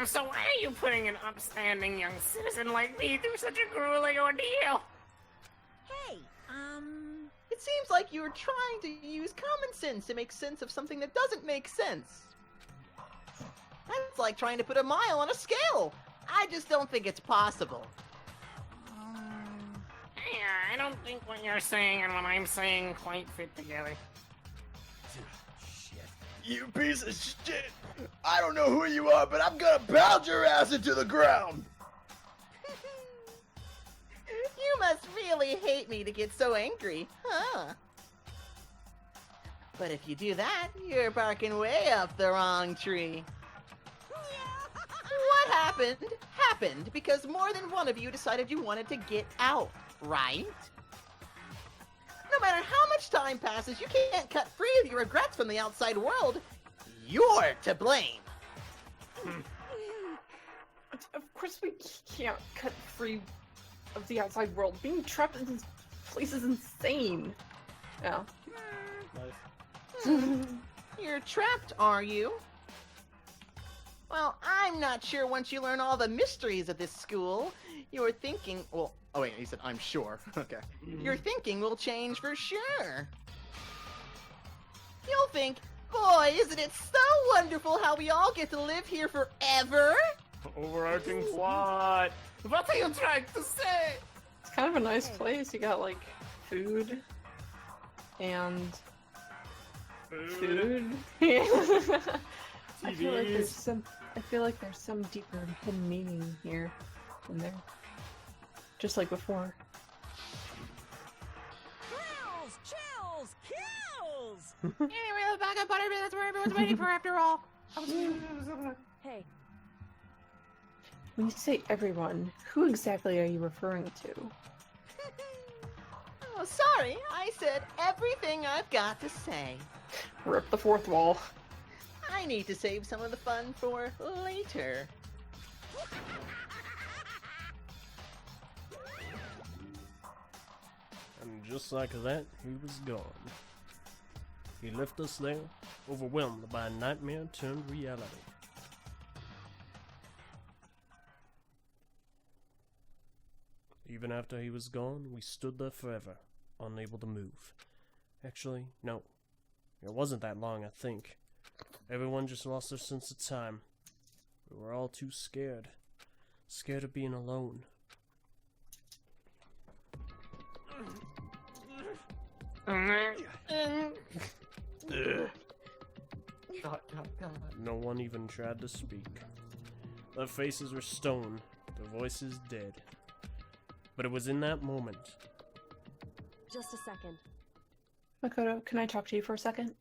So why are you putting an upstanding young citizen like me through such a grueling ordeal? Hey, It seems like you're trying to use common sense to make sense of something that doesn't make sense. That's like trying to put a mile on a scale. I just don't think it's possible. Yeah, I don't think what you're saying and what I'm saying quite fit together. You piece of shit! I don't know who you are, but I'm gonna pound your ass into the ground! You must really hate me to get so angry, huh? But if you do that, you're barking way up the wrong tree. What happened, happened because more than one of you decided you wanted to get out, right? No matter how much time passes, you can't cut free of your regrets from the outside world. You're to blame. Of course we can't cut free of the outside world. Being trapped in this place is insane. Yeah. You're trapped, are you? Well, I'm not sure once you learn all the mysteries of this school, your thinking... Well, oh wait, he said, I'm sure. Okay. Your thinking will change for sure. You'll think, boy, isn't it so wonderful how we all get to live here forever? Overarching plot. What are you trying to say? It's kind of a nice place. You got like food and food. I feel like there's some deeper hidden meaning here in there. Just like before. Thrills, chills, kills! Anyway, the backup butterbean, that's where everyone's waiting for after all. Hey, When you say everyone, who exactly are you referring to? Oh, sorry, I said everything I've got to say. Rip the fourth wall. I need to save some of the fun for later. and just like that, he was gone. He left us there, overwhelmed by a nightmare turned reality. Even after he was gone, we stood there forever, unable to move. Actually, no. It wasn't that long, I think. Everyone just lost their sense of time. We were all too scared. Scared of being alone. No one even tried to speak. Their faces were stone, their voices dead. But it was in that moment. just a second. Makoto, can I talk to you for a second?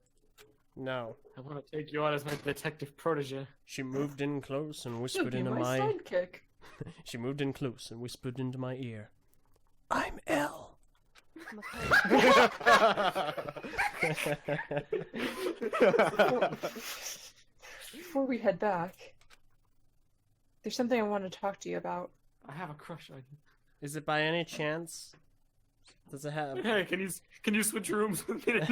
No. I want to take you on as my detective protege. She moved in close and whispered into my my... sidekick. She moved in close and whispered into my ear. I'm L. Before we head back, there's something I want to talk to you about. I have a crush on you. Is it by any chance? Does it have... Hey, can you switch rooms with me tonight?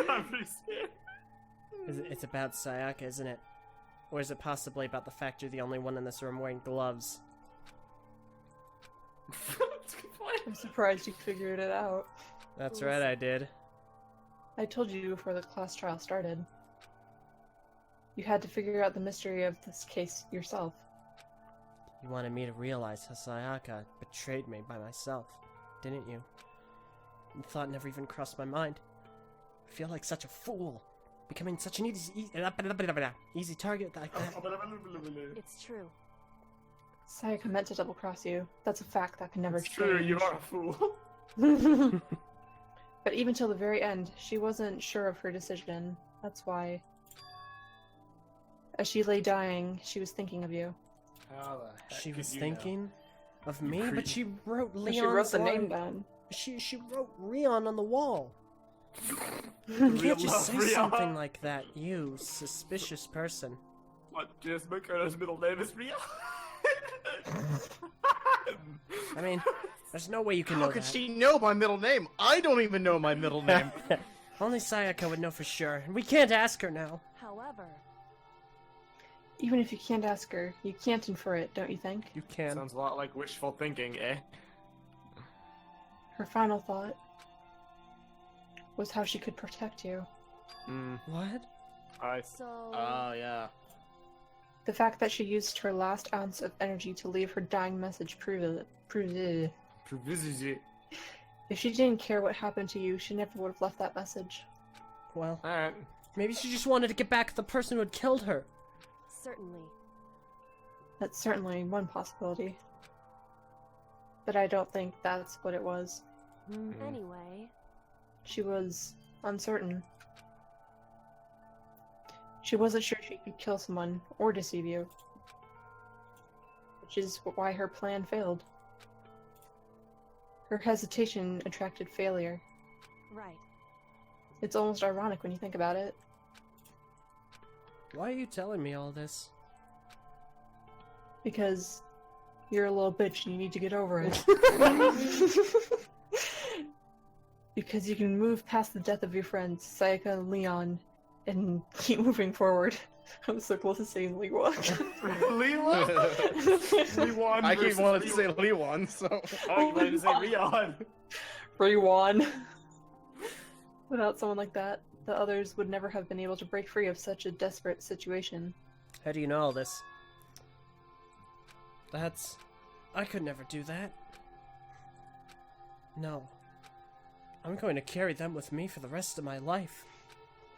I'm pretty scared. It's about Sayaka, isn't it? Or is it possibly about the fact you're the only one in this room wearing gloves? I'm surprised you figured it out. That's right, I did. I told you before the class trial started. You had to figure out the mystery of this case yourself. You wanted me to realize how Sayaka betrayed me by myself, didn't you? The thought never even crossed my mind. I feel like such a fool, becoming such an easy target like that. It's true. Sayaka meant to double-cross you. That's a fact that can never It's change. true, you are a fool. But even till the very end, she wasn't sure of her decision. That's why. As she lay dying, she was thinking of you. How the heck She could was you thinking of You me, creep. but she wrote Leon's She wrote the name line. down. She wrote Leon on the wall. You Real can't just love, say Leon. something like that, you suspicious person. What, just Makoto's middle name is Rio? I mean, there's no way you can How know could that. she know my middle name? I don't even know my middle name. Only Sayaka would know for sure, and we can't ask her now. However, Even if you can't ask her, you can't infer it, don't you think? You can. Sounds a lot like wishful thinking, eh? Her final thought was how she could protect you. What? So... Oh, yeah. The fact that she used her last ounce of energy to leave her dying message proves it. If she didn't care what happened to you, she never would have left that message. Well, alright. Maybe she just wanted to get back at the person who had killed her. Certainly. That's certainly one possibility. But I don't think that's what it was. Anyway, She was uncertain. She wasn't sure she could kill someone or deceive you. Which is why her plan failed. Her hesitation attracted failure. right. It's almost ironic when you think about it. Why are you telling me all this? Because you're a little bitch and you need to get over it. Because you can move past the death of your friends, Sayaka and Leon, and keep moving forward. I was so close to saying Leewon. Leewon I keep versus wanting to say Leewon. Leewon, so. I wanted to say Leon. Rewan. Without someone like that, the others would never have been able to break free of such a desperate situation. How do you know all this? I could never do that. No. I'm going to carry them with me for the rest of my life.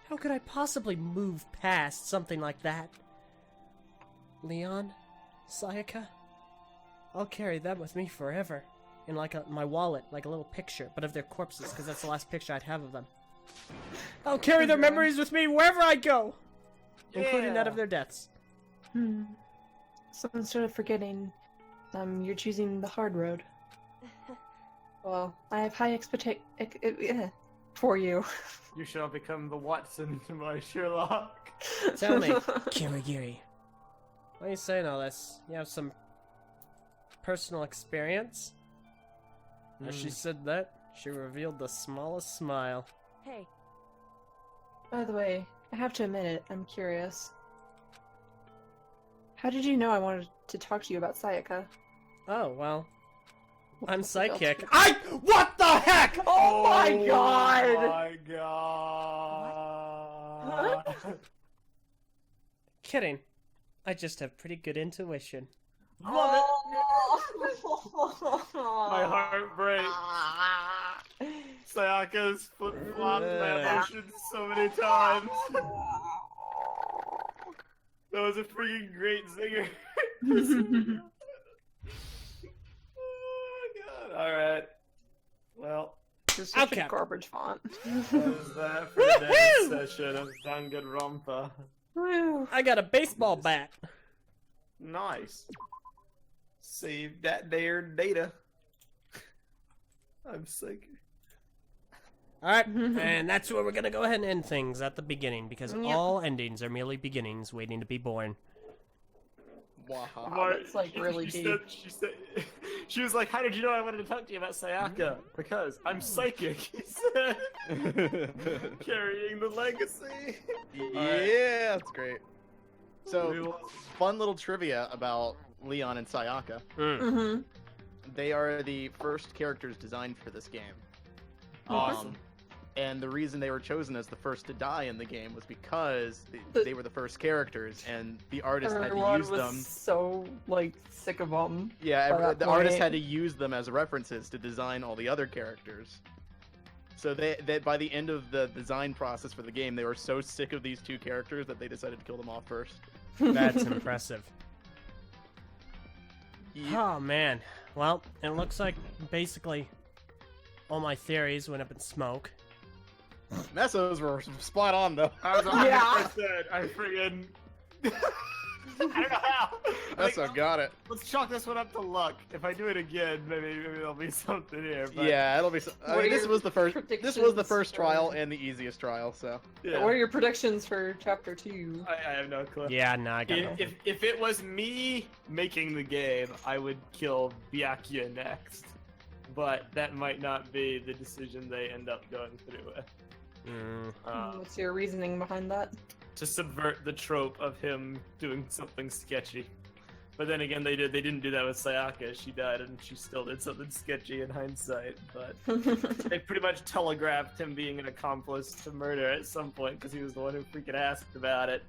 How could I possibly move past something like that? Leon? Sayaka? I'll carry them with me forever. In my wallet, like a little picture, but of their corpses, because that's the last picture I'd have of them. I'll carry their memories with me wherever I go! Including that of their deaths. So instead of forgetting, you're choosing the hard road. Well, I have high expectations for you. You shall become the Watson to my Sherlock. Tell me, Kirigiri. Why are you saying all this? You have some personal experience? As she said that, she revealed the smallest smile. Hey. By the way, I have to admit it, I'm curious. How did you know I wanted to talk to you about Sayaka? Oh, well. I'm What's the psychic. filter? What the heck?! Oh my god! Oh my god! Kidding. I just have pretty good intuition. Love it! My heart breaks. Sayaka's flip-flopped my emotions so many times. That was a freaking great zinger. Oh my god. Alright. Well. You're such a garbage font. That was that for today's session of Danganronpa. I got a baseball bat. Nice. Save that there data. I'm sick. Alright, and that's where we're gonna go ahead and end things at the beginning, because Yep. all endings are merely beginnings waiting to be born. Wow, that's like really deep. She was like, how did you know I wanted to talk to you about Sayaka? Because I'm psychic, he said. Carrying the legacy. Yeah, that's great. So, fun little trivia about Leon and Sayaka. Mm-hmm. They are the first characters designed for this game. Awesome. And the reason they were chosen as the first to die in the game was because they were the first characters, and the artist had to Everyone use was them. so, like, sick of them. Yeah, the artist had to use them as references to design all the other characters. So they by the end of the design process for the game, they were so sick of these two characters that they decided to kill them off first. That's impressive. Oh man. Well, it looks like basically all my theories went up in smoke. Messos were spot on though. I was 100%. I friggin'. I don't know how. Meso got it. Let's chalk this one up to luck. If I do it again, maybe there'll be something here. But... Yeah, it'll be. I mean, this was the first. This was the first predictions trial for- and the easiest trial. So. Yeah. What are your predictions for chapter 2? I have no clue. Yeah, no, I got no. If it was me making the game, I would kill Byakuya next. But that might not be the decision they end up going through with. What's your reasoning behind that? To subvert the trope of him doing something sketchy. But then again, they didn't do that with Sayaka. She died, and she still did something sketchy in hindsight. But they pretty much telegraphed him being an accomplice to murder at some point because he was the one who freaking asked about it.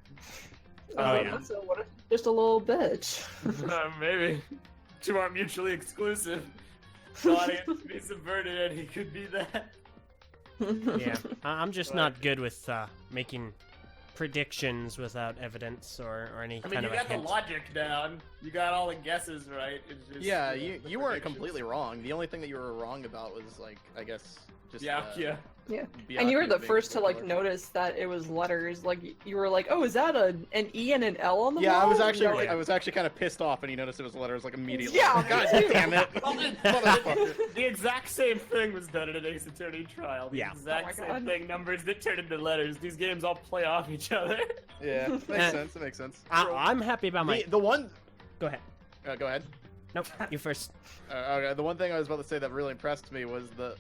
So what if just a little bitch? Maybe. Two aren't mutually exclusive. The audience could be subverted, and he could be that. Yeah, I'm just not good with making predictions without evidence or any I mean, kind you of a got the hint. logic down. You got all the guesses right. It's just, Yeah, the you weren't predictions. completely wrong. The only thing that you were wrong about was like, I guess, just Yeah. Yeah, Byakuya and you were the being first to like particular. notice that it was letters. Like you were like, "Oh, is that an E and an L on the Yeah, wall?" I was And actually, you're like, I was actually kind of pissed off, and he noticed it was letters like immediately. Yeah, God me too. damn it! The exact same thing was done in an Ace Attorney trial. The Yeah. exact Oh my same God. thing. Numbers that turn into letters. These games all play off each other. Yeah, makes sense. It makes sense. I'm happy about my. The one. Go ahead. Go ahead. Nope, you first. Okay, the one thing I was about to say that really impressed me was the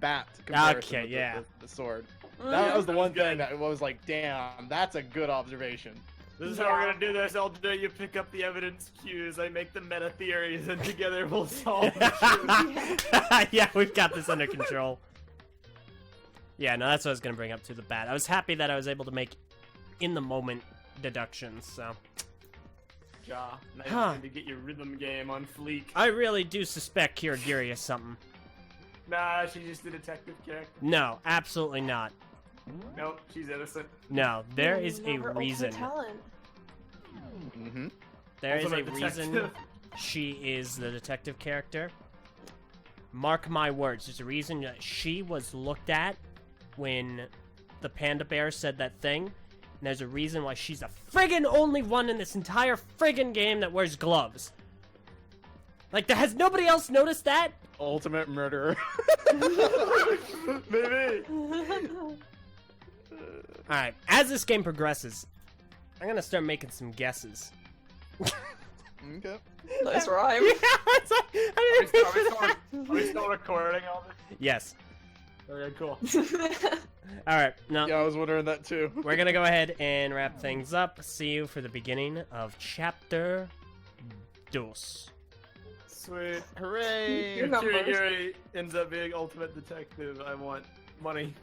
bat comparison Okay, with yeah. the sword. Oh, That yeah, was the that one was good. thing that was like, damn, that's a good observation. This is how we're gonna do this. LJ, you pick up the evidence cues. I make the meta theories, and together we'll solve the Yeah, we've got this under control. Yeah, no, that's what I was gonna bring up to the bat. I was happy that I was able to make in the moment deductions. So Ja, nice Huh. to get your rhythm game on fleek. I really do suspect Kirigiri is something. Nah, she's just a detective character. No, absolutely not. Nope, she's innocent. No, there is a Never reason. ultimate talent. Mm-hmm. There is a Ultimate reason detective. she is the detective character. Mark my words, there's a reason that she was looked at when the panda bear said that thing. And there's a reason why she's the friggin' only one in this entire friggin' game that wears gloves. Like, has nobody else noticed that? Ultimate murderer. Maybe. Alright, as this game progresses, I'm gonna start making some guesses. Okay. Nice rhyme. It's like, Are we still recording all this? Yes. Okay, cool. Alright, now Yeah, I was wondering that too. we're gonna go ahead and wrap things up. See you for the beginning of Chapter 2. Sweet. Hooray! Your If numbers. Kirigiri ends up being ultimate detective, I want money.